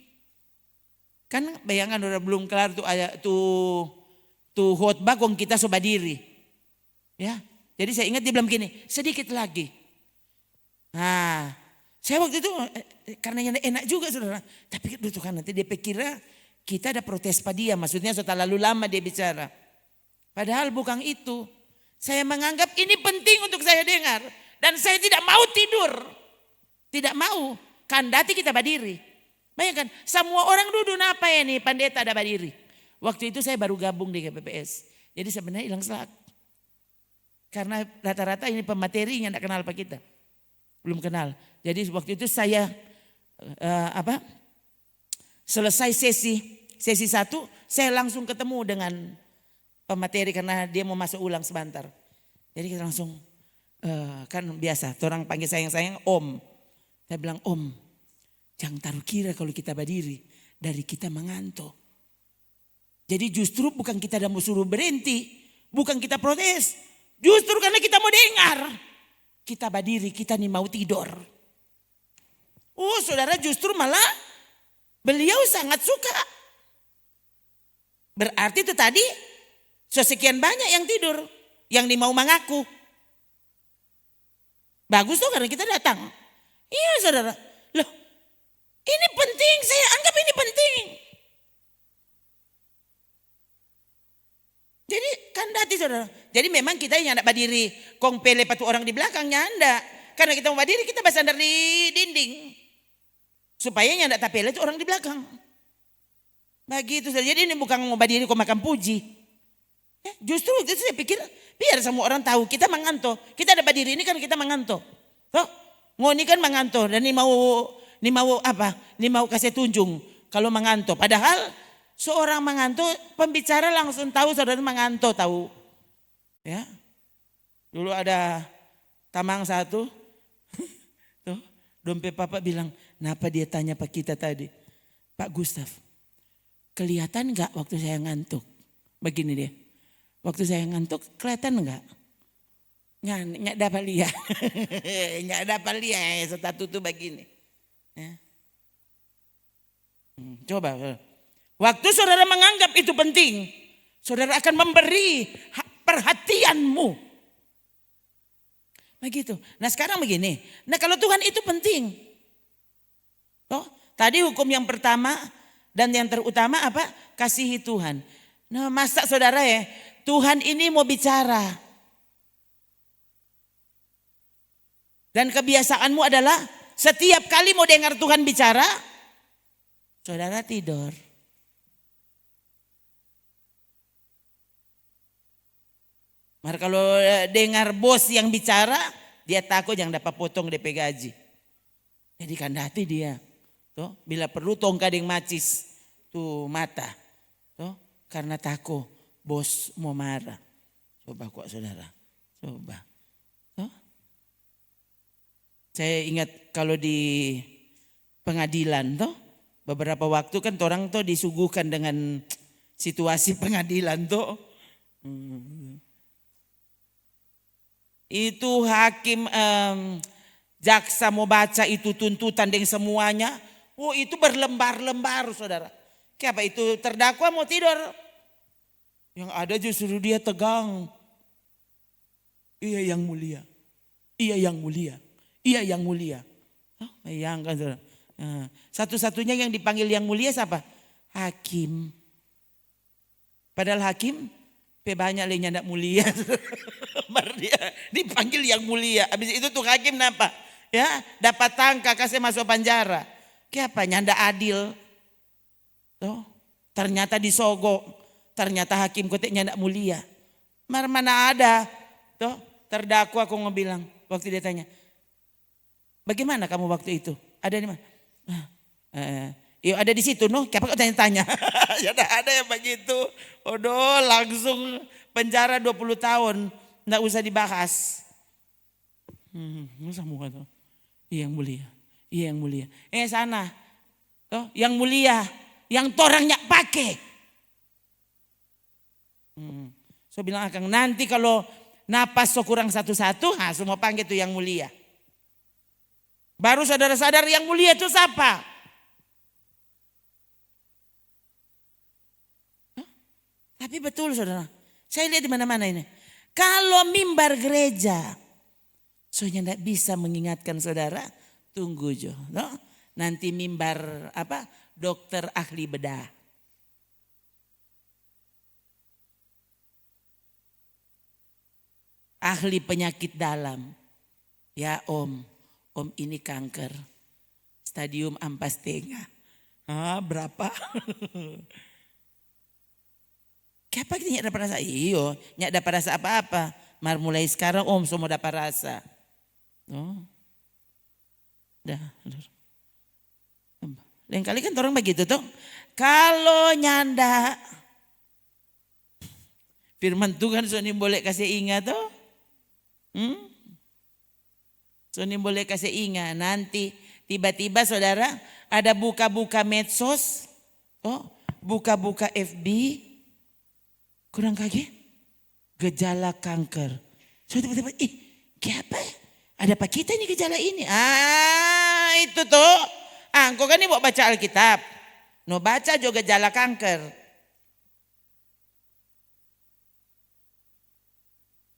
Kan bayangkan udah belum kelar tuh khotbah kong kita sobat diri. Ya, jadi saya ingat dia bilang begini, sedikit lagi. Nah, saya waktu itu karena enak juga saudara. Tapi itu kan nanti dia pikir kita ada protes pada dia, maksudnya setelah lalu lama dia bicara. Padahal bukan itu. Saya menganggap ini penting untuk saya dengar. Dan saya tidak mau tidur. Tidak mau. Kandati kita berdiri. Bayangkan, semua orang duduk apa ya nih, pendeta ada berdiri. Waktu itu saya baru gabung di KPPS. Jadi sebenarnya hilang selak. Karena rata-rata ini pematerinya tidak kenal Pak kita. Belum kenal. Jadi waktu itu saya selesai sesi 1, saya langsung ketemu dengan pemateri karena dia mau masuk ulang sebentar. Jadi kita langsung kan biasa, orang panggil sayang-sayang om. Saya bilang om, jangan taruh kira kalau kita berdiri dari kita mengantuk. Jadi justru bukan kita mau suruh berhenti, bukan kita protes. Justru karena kita mau dengar, kita berdiri, kita nih mau tidur. Oh saudara, justru malah beliau sangat suka. Berarti itu tadi sekian banyak yang tidur, yang nih mau mengaku. Bagus tuh karena kita datang. Iya saudara, loh ini penting, saya anggap ini penting. Jadi kandati saudara. Jadi memang kita yang tidak berdiri kong pele patu orang di belakangnya anda. Karena kita mau berdiri kita bersandar di dinding. Supaya yang tidak tapele itu orang di belakang. Begitu saja. Jadi ini bukan mau berdiri kok makan puji. Ya, justru itu saya pikir biar semua orang tahu kita mengantuk. Kita ada berdiri ini kan kita mengantuk. Toh, ngoni kan mengantuk dan ini mau apa? Ini mau kasih tunjung kalau mengantuk. Padahal seorang mengantuk, pembicara langsung tahu saudara mengantuk tahu. Ya. Dulu ada tamang satu. Tuh, dompet papa bilang, "Kenapa dia tanya Pak kita tadi? Pak Gustaf, kelihatan enggak waktu saya ngantuk?" Begini dia. Waktu saya ngantuk kelihatan enggak? Nggak dapat lihat. Nggak dapat lihat satu tuh begini. Ya. Coba. Waktu saudara menganggap itu penting, saudara akan memberi perhatianmu. Begitu. Nah sekarang begini. Nah kalau Tuhan itu penting. Oh, tadi hukum yang pertama dan yang terutama apa? Kasihi Tuhan. Nah masa saudara ya, Tuhan ini mau bicara. Dan kebiasaanmu adalah setiap kali mau dengar Tuhan bicara, saudara tidur. Maka kalau dengar bos yang bicara, dia takut yang dapat potong DP gaji. Jadi kandati dia. Tuh, bila perlu tongkat yang macis tuh mata. Tuh, karena takut bos mau marah. Coba kok saudara. Coba. Tuh. Saya ingat kalau di pengadilan tuh, beberapa waktu kan orang tuh disuguhkan dengan situasi pengadilan tuh. Itu hakim jaksa mau baca itu tuntutan dengan semuanya. Oh itu berlembar-lembar saudara. Kenapa itu terdakwa mau tidur. Yang ada justru dia tegang. Iya yang mulia. Iya yang mulia. Iya yang mulia. Oh, bayangkan saudara. Satu-satunya yang dipanggil yang mulia siapa? Hakim. Padahal hakim banyak lainnya tidak mulia. Baru dia dipanggil yang mulia. Habis itu tuh hakim kenapa? Ya, dapat tangka kasih masuk penjara. Kenapa? Nyanda adil. Tuh, ternyata disogok. Ternyata hakim koteknya tidak mulia. Mana ada? Tuh, terdakwa aku mau bilang waktu dia tanya. Bagaimana kamu waktu itu? Ada di mana? Ada di situ noh. Kenapa kau tanya-tanya? Ya ada yang begitu. Odoh langsung penjara 20 tahun. Nggak usah dibahas. Semua tuh. Iya yang mulia. Iya yang mulia. Sana. Tuh, yang mulia. Yang torangnya pakai. So bilang akang nanti kalau napas so kurang satu-satu. Semua panggil tuh yang mulia. Baru saudara sadar yang mulia itu siapa? Tapi betul saudara. Saya lihat di mana-mana ini. Kalau mimbar gereja. Soalnya tidak bisa mengingatkan saudara. Tunggu jo. No? Nanti mimbar apa? Dokter ahli bedah. Ahli penyakit dalam. Ya om ini kanker. Stadium 4,5. Berapa? Kenapa kita nyak dapat rasa? Iyo, nyak dapat rasa apa-apa. Mulai sekarang om semua dapat rasa. Dah. Lain kali kan orang begitu tuh. Kalau nyanda. Firman Tuhan Soni boleh kasih ingat tuh. Soni boleh kasih ingat. Nanti tiba-tiba saudara ada buka-buka medsos. Buka-buka FB. Kurang kaget. Gejala kanker. So tiba-tiba, kenapa? Ada apa kita nih gejala ini? Itu tuh. Engkau kan ini mau baca Alkitab. No baca juga gejala kanker.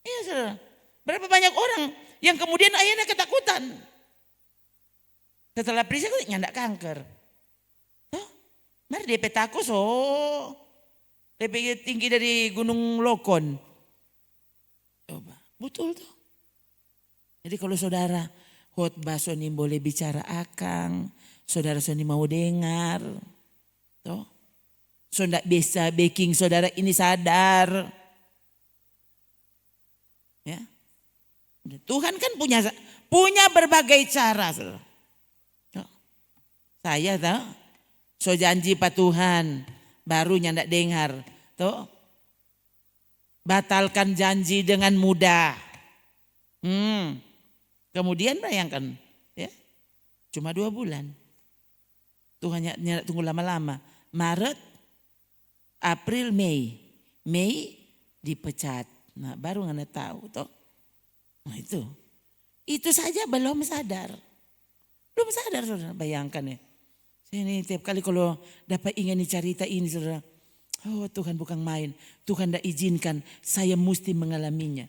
Iya saudara. Berapa banyak orang yang kemudian akhirnya ketakutan. Setelah periksa kok nyandak kanker. Mari DP takut lebih tinggi dari Gunung Lokon. Coba, betul tuh. Jadi kalau saudara khotbah Soni boleh bicara akang, saudara Soni mau dengar. Tuh. So ndak bisa baking saudara ini sadar. Ya. Tuhan kan punya berbagai cara. Saudara. Tuh. Saya tahu, so janji pak Tuhan. Baru nyandak dengar. Tuh. Batalkan janji dengan mudah. Kemudian bayangkan. Ya, cuma 2 bulan. Tuhan nyandak tunggu lama-lama. Maret, April, Mei. Mei dipecat. Nah baru ngana tahu. Toh. Nah itu. Itu saja belum sadar. Belum sadar saudara. Bayangkan ya. Ini tiap kali kalau dapat ingin cerita ini saudara. Oh Tuhan bukan main. Tuhan tidak izinkan saya mesti mengalaminya.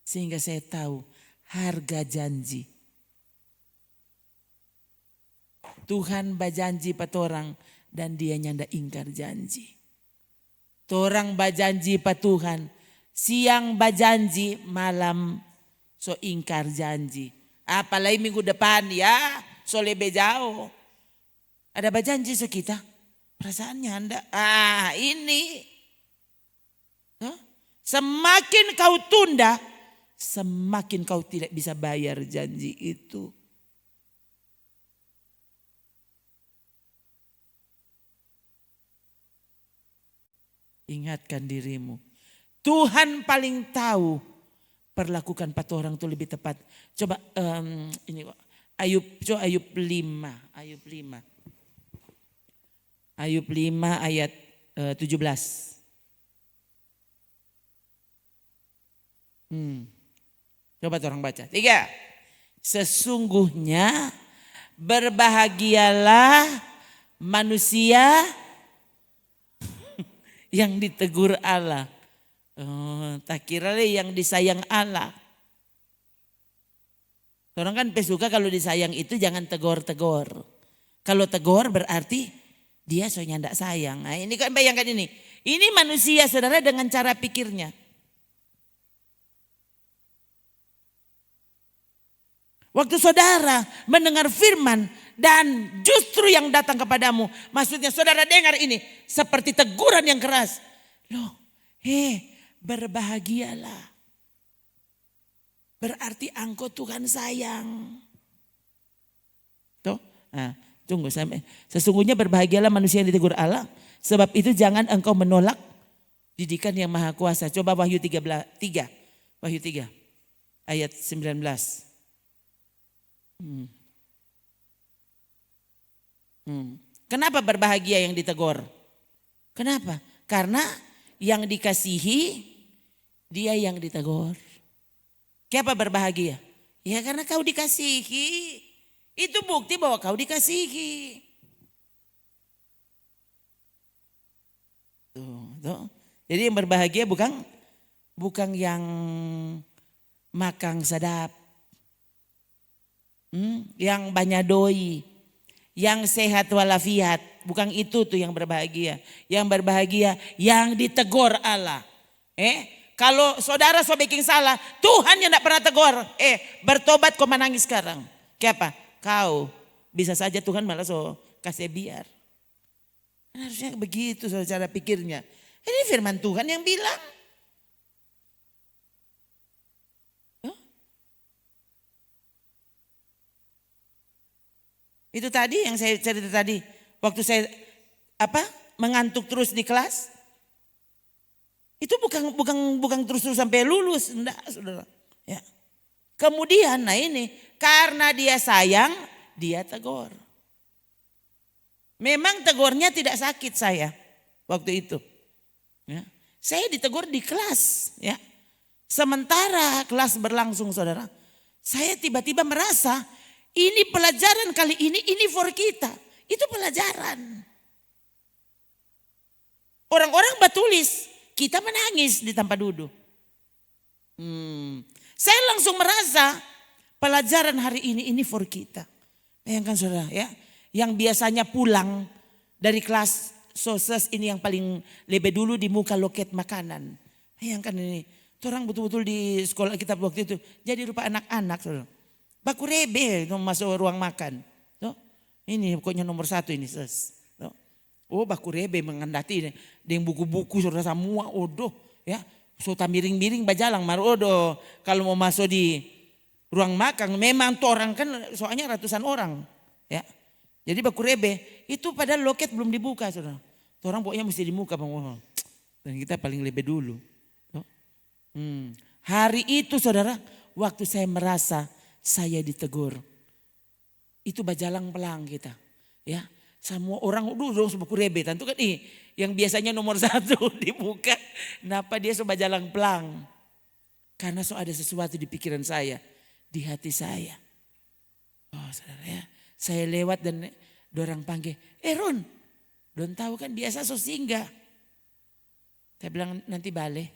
Sehingga saya tahu harga janji. Tuhan berjanji pada orang dan dia nyanda ingkar janji. Orang berjanji pada Tuhan. Siang berjanji malam so ingkar janji. Apalagi minggu depan ya so lebih jauh. Ada berjanji so kita. Perasaannya anda. Ini. Semakin kau tunda. Semakin kau tidak bisa bayar janji itu. Ingatkan dirimu. Tuhan paling tahu. Perlakukan 4 orang itu lebih tepat. Coba ini Ayub 5. Ayub 5. Ayub 5 ayat 17. Coba orang baca. 3. Sesungguhnya berbahagialah manusia yang ditegur Allah. Tak kira yang disayang Allah. Orang kan pesuka kalau disayang itu jangan tegur-tegur. Kalau tegur berarti dia soalnya tidak sayang. Nah ini kan bayangkan ini. Ini manusia saudara dengan cara pikirnya. Waktu saudara mendengar firman dan justru yang datang kepadamu. Maksudnya saudara dengar ini seperti teguran yang keras. Berbahagialah. Berarti engkau Tuhan sayang. Tuh. Tunggu sampai. Sesungguhnya berbahagialah manusia yang ditegur Allah. Sebab itu jangan engkau menolak didikan yang maha kuasa. Coba Wahyu 3. Wahyu 3 ayat 19. Kenapa berbahagia yang ditegur? Kenapa? Karena yang dikasihi dia yang ditegur. Kenapa berbahagia? Ya karena kau dikasihi. Itu bukti bahwa kau dikasihi. Tuh. Jadi yang berbahagia bukan yang makan sedap. Yang banyak doi. Yang sehat walafiat. Bukan itu tuh yang berbahagia. Yang berbahagia yang ditegur Allah. Kalau saudara so bikin salah, Tuhan yang tidak pernah tegur. Bertobat kau menangis sekarang. Kenapa? Kau bisa saja Tuhan malah so kasih biar. Harusnya begitu cara pikirnya. Ini firman Tuhan yang bilang. Itu tadi yang saya cerita tadi. Waktu saya mengantuk terus di kelas. Itu bukan terus sampai lulus. Enggak, saudara. Ya. Kemudian ini karena dia sayang, dia tegur. Memang tegurnya tidak sakit saya waktu itu. Ya. Saya ditegur di kelas. Ya. Sementara kelas berlangsung saudara. Saya tiba-tiba merasa ini pelajaran kali ini for kita. Itu pelajaran. Orang-orang batulis, kita menangis di tempat duduk. Saya langsung merasa pelajaran hari ini for kita. Bayangkan saudara ya. Yang biasanya pulang dari kelas soses ini yang paling lebih dulu di muka loket makanan. Bayangkan ini. Orang betul-betul di sekolah kita waktu itu jadi rupa anak-anak saudara. Baku rebe masuk ruang makan. Ini pokoknya nomor 1 ini. Baku rebe mengandati dengan buku-buku saudara semua. Ya. Sota miring-miring bajalang marodo. Kalau mau masuk di ruang makan memang tuh orang kan soalnya ratusan orang. Ya. Jadi baku rebe itu padahal loket belum dibuka saudara. Orang pokoknya mesti dibuka bang. Dan kita paling lebih dulu. Hari itu saudara waktu saya merasa saya ditegur. Itu bajalang pelang kita. Ya, semua orang dong sebuah rebe. Tentu kan yang biasanya nomor 1 dibuka. Kenapa dia bajalang pelang? Karena ada sesuatu di pikiran saya. Di hati saya. Saudara ya. Saya lewat dan orang panggil. Ron. Don tahu kan biasa so singgah. Saya bilang nanti balik.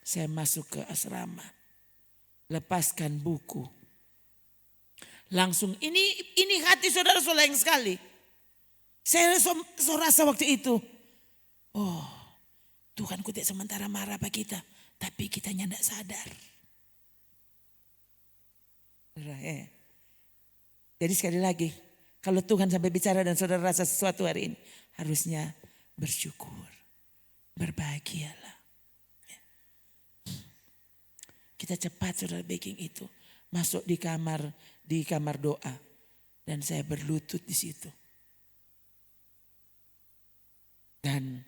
Saya masuk ke asrama. Lepaskan buku. Langsung ini hati saudara lain sekali. Saya rasa waktu itu. Tuhan kutik sementara marah pada kita. Tapi kita tidak sadar. Jadi sekali lagi. Kalau Tuhan sampai bicara dan saudara rasa sesuatu hari ini. Harusnya bersyukur. Berbahagialah. Kita cepat saudara baking itu. Masuk di kamar doa. Dan saya berlutut di situ. Dan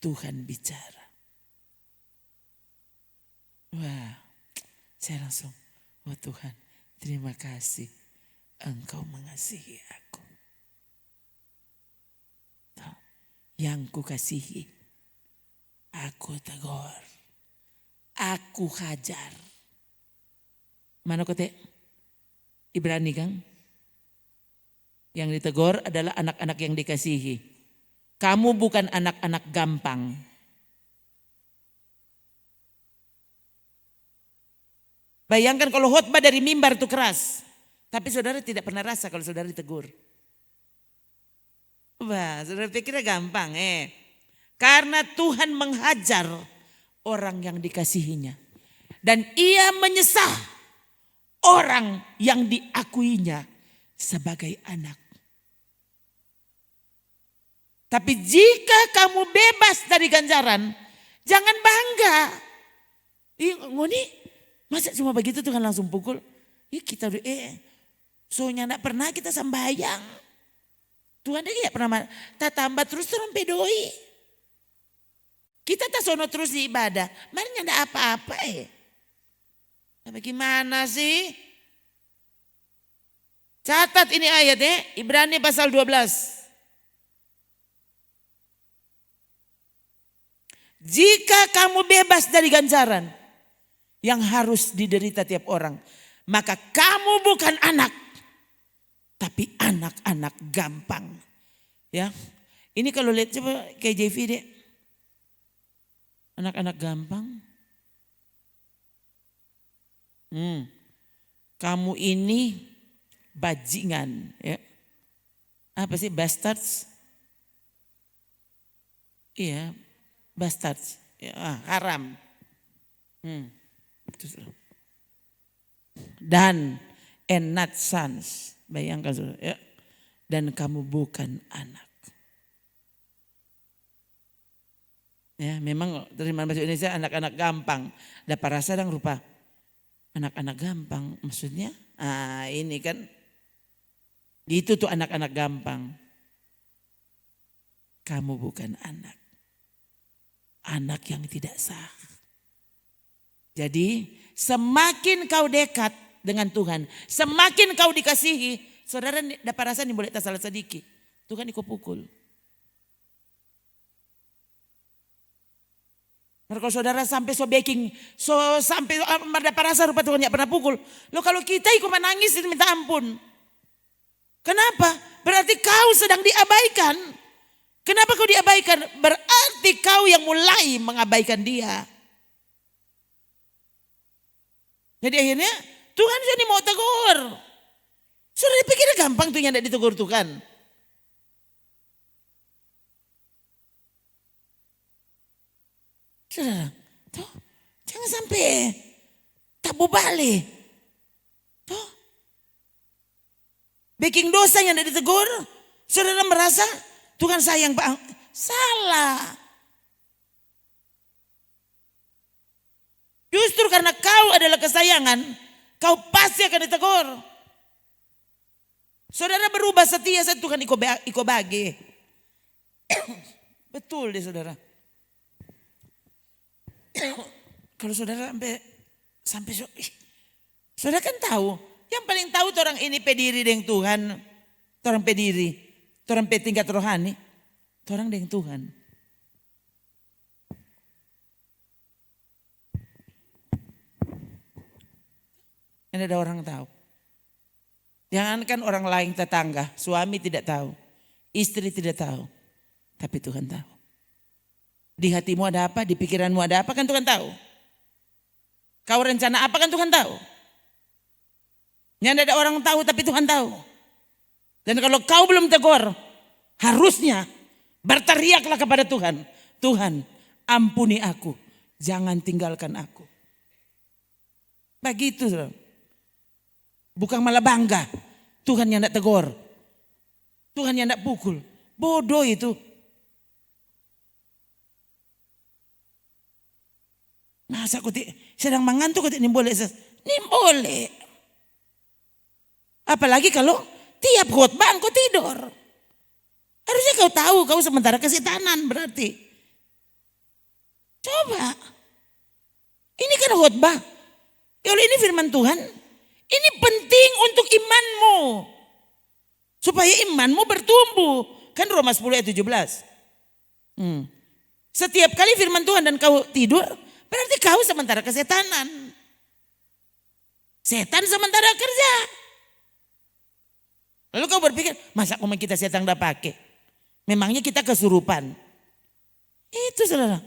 Tuhan bicara. Wah, saya langsung, Tuhan, terima kasih Engkau mengasihi aku. Yang ku kasihi, aku tegur, aku hajar. Mana kote? Ibrani kan? Yang ditegur adalah anak-anak yang dikasihi. Kamu bukan anak-anak gampang. Bayangkan kalau khotbah dari mimbar itu keras. Tapi saudara tidak pernah rasa kalau saudara ditegur. Wah, saudara pikirnya gampang. Karena Tuhan menghajar orang yang dikasihinya. Dan ia menyesah orang yang diakuinya sebagai anak. Tapi jika kamu bebas dari ganjaran, jangan bangga. Ngoni, masa cuma begitu Tuhan langsung pukul? Kita soalnya tidak pernah kita sembahyang. Tuhan tidak pernah, tak tambah terus pedoi. Kita tak sono terus di ibadah. Mari ada apa-apa Bagaimana sih? Catat ini ayat Ibrani pasal 12. Jika kamu bebas dari ganjaran yang harus diderita tiap orang, maka kamu bukan anak, tapi anak-anak gampang. Ya, ini kalau lihat coba KJV deh, anak-anak gampang. Kamu ini bajingan, ya. Apa sih bastards? Iya, bastards, ya, haram. Dan and not sons, bayangkan saudara, ya. Dan kamu bukan anak. Ya, memang terjemahan bahasa Indonesia anak-anak gampang. Dapat rasa dan rupa. Anak-anak gampang maksudnya, ini kan itu tuh anak-anak gampang. Kamu bukan anak. Anak yang tidak sah. Jadi semakin kau dekat dengan Tuhan, semakin kau dikasihi, saudara dapat rasa nih boleh tak salah sedikit. Tuhan ikut pukul. Kalau saudara sampai baking, sampai dapat rasa rupa Tuhan tidak pernah pukul. Loh kalau kita ikut menangis minta ampun. Kenapa? Berarti kau sedang diabaikan. Kenapa kau diabaikan? Berarti kau yang mulai mengabaikan dia. Jadi akhirnya Tuhan jadi mau tegur. Saudara pikir gampang tuh yang tidak ditegur Tuhan. Saudara, tuh, jangan sampai tabu balik. Tuh. Bikin dosa yang tidak ditegur, saudara merasa Tuhan sayang Pak. Salah. Justru karena kau adalah kesayangan, kau pasti akan ditegur. Saudara berubah setia saat Tuhan iko bagi. Betul deh saudara. Kalau saudara sampai saudara kan tahu, yang paling tahu orang ini pediri dengan Tuhan, orang pediri, orang tingkat rohani, orang dengan Tuhan. Ini ada orang tahu. Jangankan orang lain tetangga, suami tidak tahu, istri tidak tahu, tapi Tuhan tahu. Di hatimu ada apa, di pikiranmu ada apa kan Tuhan tahu. Kau rencana apa kan Tuhan tahu. Yang ada orang tahu tapi Tuhan tahu. Dan kalau kau belum tegur, harusnya berteriaklah kepada Tuhan. Tuhan ampuni aku, jangan tinggalkan aku. Begitu. Bukan malah bangga. Tuhan yang tidak tegur. Tuhan yang tidak pukul. Bodoh itu. Masa aku sedang mengantuk ini boleh. Ini boleh. Apalagi kalau tiap khotbah engkau tidur. Harusnya kau tahu kau sementara kesetanan berarti. Coba. Ini kan khotbah. Kalau ini firman Tuhan. Ini penting untuk imanmu. Supaya imanmu bertumbuh. Kan Roma 10 ayat 17. Setiap kali firman Tuhan dan kau tidur. Berarti kau sementara kesetanan. Setan sementara kerja. Lalu kau berpikir, masa kita setan tidak pakai? Memangnya kita kesurupan. Itu saudara.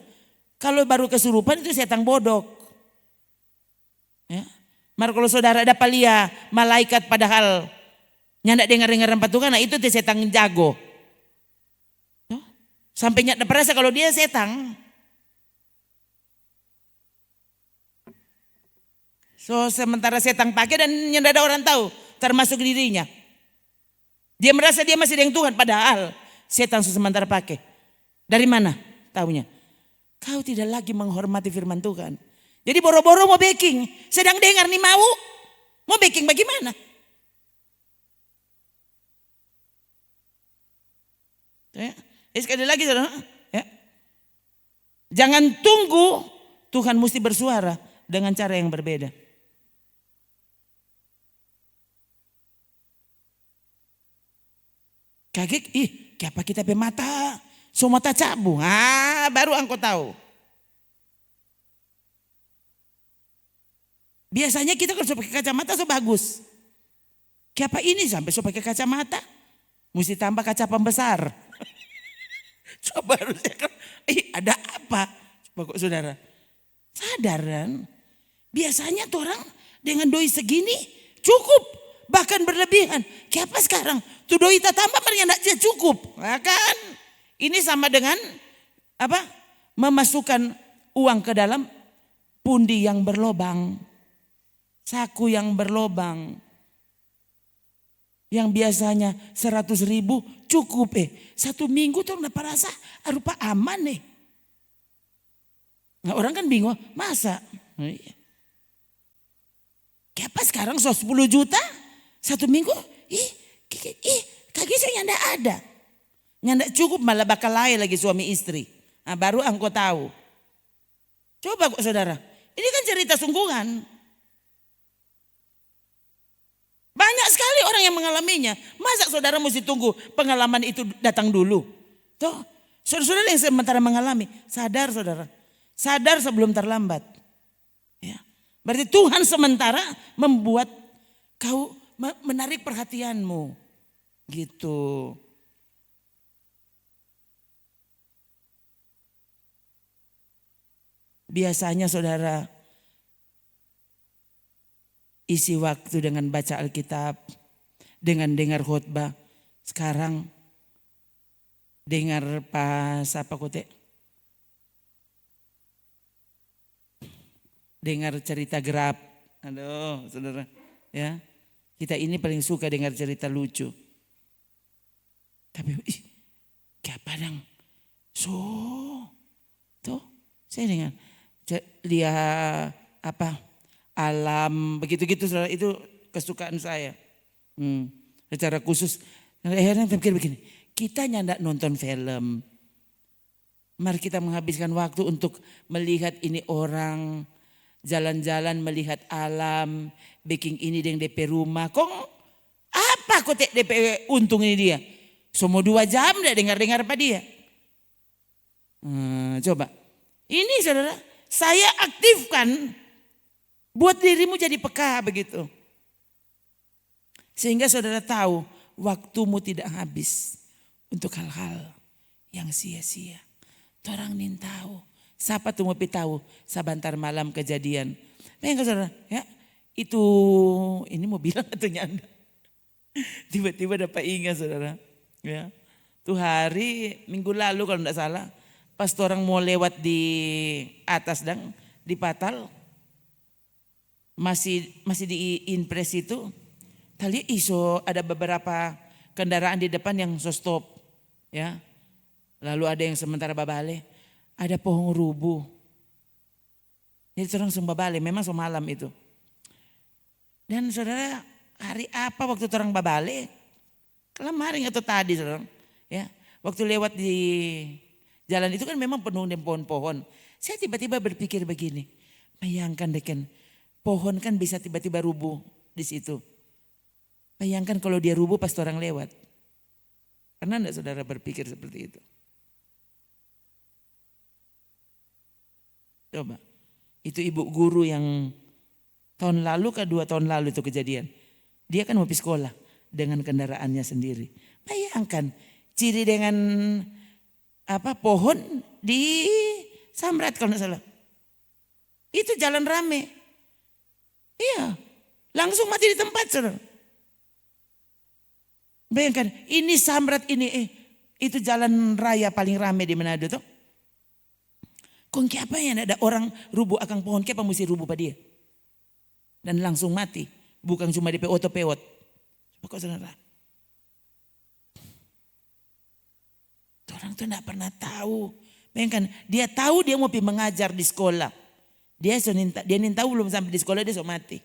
Kalau baru kesurupan itu setan bodok. Ya. Maka kalau saudara dapat lihat malaikat padahal nyandak dengar-dengar rempat Tuhan, nah itu setan jago. Sampai nyak perasa kalau dia setan. So sementara setan pakai dan yang ada orang tahu termasuk dirinya. Dia merasa dia masih dengan Tuhan padahal setan sementara pakai. Dari mana taunya? Kau tidak lagi menghormati firman Tuhan. Jadi boro-boro mau baking, sedang dengar nih mau baking bagaimana? Ya. Sekali lagi saudara, ya. Jangan tunggu Tuhan mesti bersuara dengan cara yang berbeda. Kaget, kenapa kita mata? So mata cabu. Baru engkau tahu. Biasanya kita kalau pakai kacamata so bagus. Kenapa ini sampai so pakai kacamata? Mesti tambah kaca pembesar. Coba harusnya kan, ada apa? Coba kok saudara, sadar kan? Biasanya tuh orang dengan doi segini cukup, bahkan berlebihan. Kenapa sekarang? Tuh doi tak tambah mereka tidak cukup. Nah, kan? Ini sama dengan apa? Memasukkan uang ke dalam pundi yang berlobang. Saku yang berlobang. Yang biasanya 100.000 cukup 1 minggu tuh dapat rasa rupa aman Nah, orang kan bingung, masa? Kenapa sekarang 10 juta 1 minggu? Kaki saya nggak ada. Nggak cukup malah bakal lain lagi suami istri. Nah, baru engkau tahu. Coba kok saudara, ini kan cerita sungguhan. Banyak sekali orang yang mengalaminya. Masa saudara mesti tunggu pengalaman itu datang dulu? Tuh, saudara-saudara yang sementara mengalami, sadar saudara. Sadar sebelum terlambat. Ya. Berarti Tuhan sementara membuat kau menarik perhatianmu. Gitu. Biasanya saudara isi waktu dengan baca Alkitab, dengan dengar khotbah. Sekarang dengar pas apa kote? Dengar cerita gerap. Aduh, saudara, ya. Kita ini paling suka dengar cerita lucu. Tapi kayak padang. Tuh, saya dengar lihat apa? Alam begitu-gitu saudara, itu kesukaan saya. Secara khusus akhirnya pikir begini, kita nyandak nonton film, mari kita menghabiskan waktu untuk melihat ini orang jalan-jalan melihat alam, bikin ini dengan DP rumah. Kok apa kok DP untung ini dia? Semua 2 jam dah dengar-dengar apa dia. Coba ini saudara, saya aktifkan buat dirimu jadi peka begitu. Sehingga saudara tahu waktumu tidak habis untuk hal-hal yang sia-sia. Orang nin tahu. Siapa tuh mau tahu sabantar malam kejadian. Enggak saudara, ya. Itu ini mau bilang atau nyanda. Tiba-tiba dapat ingat saudara. Ya. Tuh hari minggu lalu kalau enggak salah. Pas orang mau lewat di atas dan di Patal. Masih di impres itu, tadi iso ada beberapa kendaraan di depan yang so stop, ya. Lalu ada yang sementara babale, ada pohon rubuh. Jadi orang sembabale, memang semalam itu. Dan saudara, hari apa waktu orang babale? Kemarin atau tadi saudara, ya. Waktu lewat di jalan itu kan memang penuh dengan pohon-pohon. Saya tiba-tiba berpikir begini, bayangkan deken. Pohon kan bisa tiba-tiba rubuh di situ. Bayangkan kalau dia rubuh pas orang lewat. Pernah enggak saudara berpikir seperti itu? Coba. Itu ibu guru yang tahun lalu ke 2 tahun lalu itu kejadian. Dia kan mau pergi sekolah dengan kendaraannya sendiri. Bayangkan ciri dengan pohon di Samrat kalau enggak salah. Itu jalan rame. Iya, langsung mati di tempat saudara. Bayangkan, ini Samrat ini itu jalan raya paling rame di Manado tuh. Kok apa ya ada orang rubuh akang pohon, kenapa mesti rubuh pada dia? Dan langsung mati, bukan cuma di pewot. Coba kok saudara. Orang tuh enggak pernah tahu. Bayangkan, dia tahu dia mau pergi mengajar di sekolah. Dia tahu belum sampai di sekolah dia mati.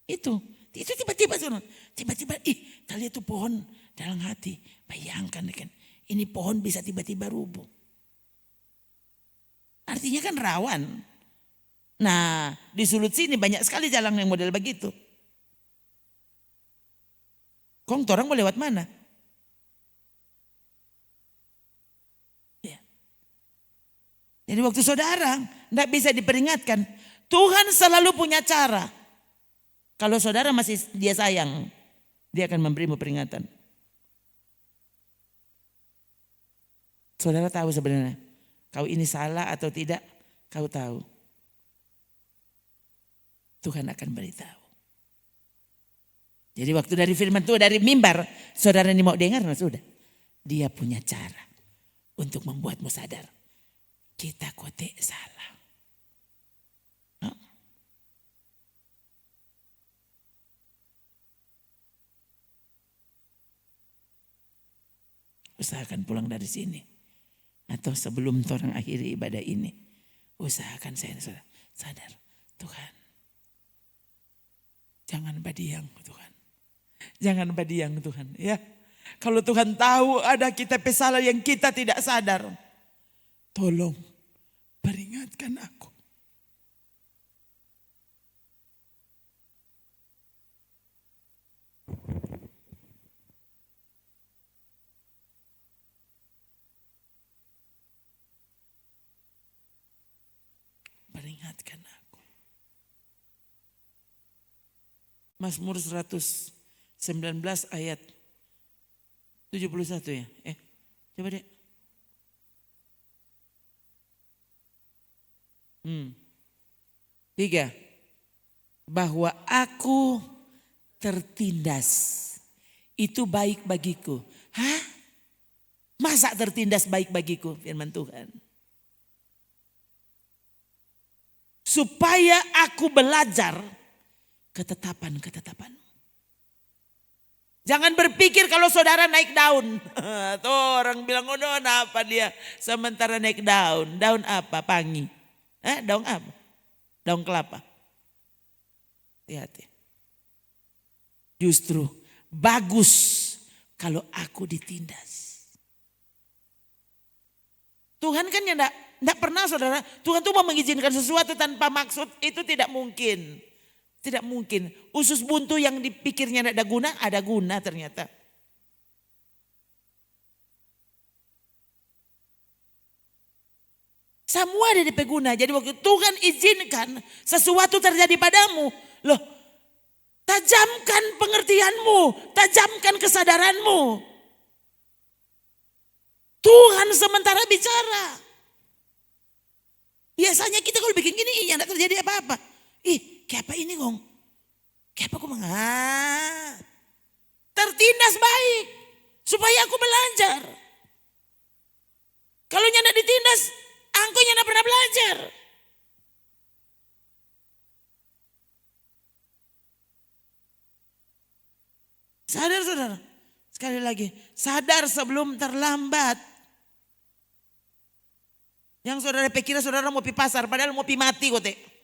Itu tiba-tiba tiba-tiba kita lihat tuh pohon dalam hati. Bayangkan kan, Ini pohon bisa tiba-tiba rubuh. Artinya kan rawan. Nah, di Sulut sini banyak sekali jalan yang model begitu. Kong orang mau lewat mana? Ya. Jadi waktu saudara tidak bisa diperingatkan, Tuhan selalu punya cara. Kalau saudara masih dia sayang, dia akan memberimu peringatan. Saudara tahu sebenarnya, kau ini salah atau tidak, kau tahu. Tuhan akan beritahu. Jadi waktu dari firman Tuhan, dari mimbar, saudara ini mau dengar, nah sudah. Dia punya cara untuk membuatmu sadar. Kita kote salah. Huh? Usahakan pulang dari sini. Atau sebelum orang akhiri ibadah ini. Usahakan saya sadar. Tuhan. Jangan badiang Tuhan. Jangan badiang Tuhan ya. Kalau Tuhan tahu ada kita pesalah yang kita tidak sadar. Tolong peringatkan aku. Peringatkan aku. Mazmur 119 ayat 71 ya. Coba deh. Tiga. Bahwa aku tertindas. Itu baik bagiku. Hah? Masa tertindas baik bagiku? Firman Tuhan. Supaya aku belajar ketetapan-ketetapan. Jangan berpikir kalau saudara naik daun. Tuh orang bilang, oh daun apa dia sementara naik daun. Daun apa? Pangi. Daun apa? Daun kelapa. Hati-hati. Justru bagus kalau aku ditindas. Tuhan kan ya enggak pernah saudara. Tuhan tuh mau mengizinkan sesuatu tanpa maksud itu tidak mungkin. Tidak mungkin. Usus buntu yang dipikirnya tidak ada guna ternyata. Semua ada DP guna. Jadi waktu Tuhan izinkan sesuatu terjadi padamu. Loh, tajamkan pengertianmu. Tajamkan kesadaranmu. Tuhan sementara bicara. Biasanya kita kalau bikin gini, ya tidak terjadi apa-apa. Kayak apa ini Gong? Kayak apa aku tertindas baik. Supaya aku belajar. Kalau nyanda ditindas, aku nyanda pernah belajar. Sadar saudara. Sekali lagi. Sadar sebelum terlambat. Yang saudara pikir saudara mau pi pasar. Padahal mau pi mati kote.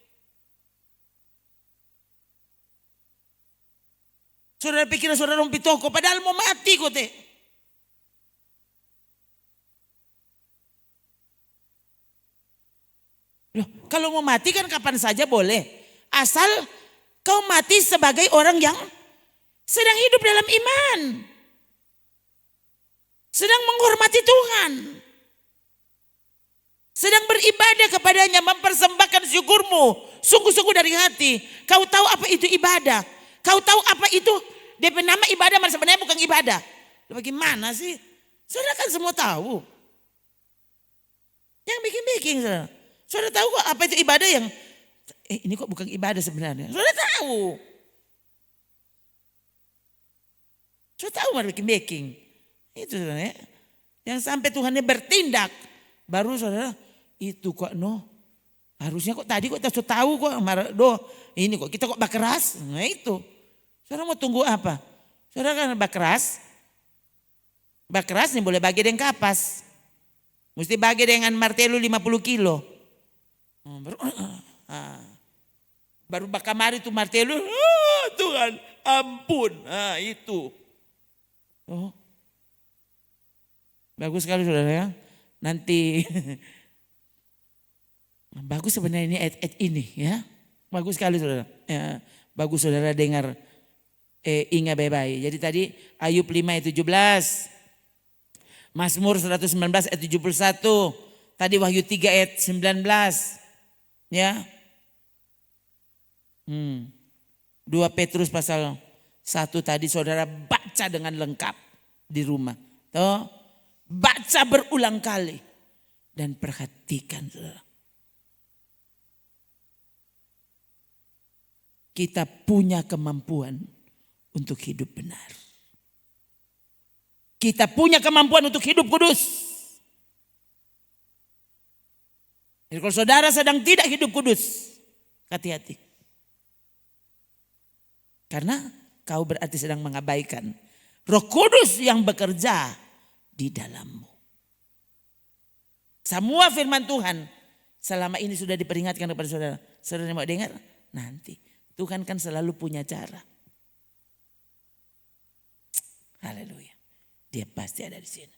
Saudara pikir saudara mau pi toko. Padahal mau mati kote. Loh, kalau mau mati kan kapan saja boleh. Asal kau mati sebagai orang yang sedang hidup dalam iman. Sedang menghormati Tuhan. Sedang beribadah kepadanya, mempersembahkan syukurmu. Sungguh-sungguh dari hati. Kau tahu apa itu ibadah. Kau tahu apa itu, DP nama ibadah sebenarnya bukan ibadah. Bagaimana sih? Saudara kan semua tahu. Yang bikin-bikin saudara. Saudara tahu kok apa itu ibadah yang, ini kok bukan ibadah sebenarnya. Saudara tahu. Saudara tahu mana bikin-bikin. Itu saudara ya. Yang sampai Tuhannya bertindak. Baru saudara, itu kok harusnya kok tadi kok kita sudah tahu kok. Ini kok kita kok bakeras. Nah itu. Saudara mau tunggu apa? Saudara kan bakeras. Bakeras nih boleh bagi dengan kapas. Mesti bagi dengan martelo 50 kilo. Baru bakamari itu martelo. Tuhan ampun. Itu. Bagus sekali saudara ya. Nanti bagus sebenarnya ini ayat ini ya. Bagus sekali saudara. Ya, bagus saudara dengar ingat baik-baik. Jadi tadi Ayub 5 ayat 17. Mazmur 119 ayat 71. Tadi Wahyu 3 ayat 19. Ya. 2 Petrus pasal 1 tadi saudara baca dengan lengkap di rumah. Tuh, baca berulang kali dan perhatikan saudara. Kita punya kemampuan untuk hidup benar. Kita punya kemampuan untuk hidup kudus. Jadi kalau saudara sedang tidak hidup kudus, hati-hati. Karena kau berarti sedang mengabaikan Roh Kudus yang bekerja di dalammu. Semua firman Tuhan selama ini sudah diperingatkan kepada saudara. Saudara mau dengar? Nanti. Tuhan kan selalu punya cara. Haleluya. Dia pasti ada di sini.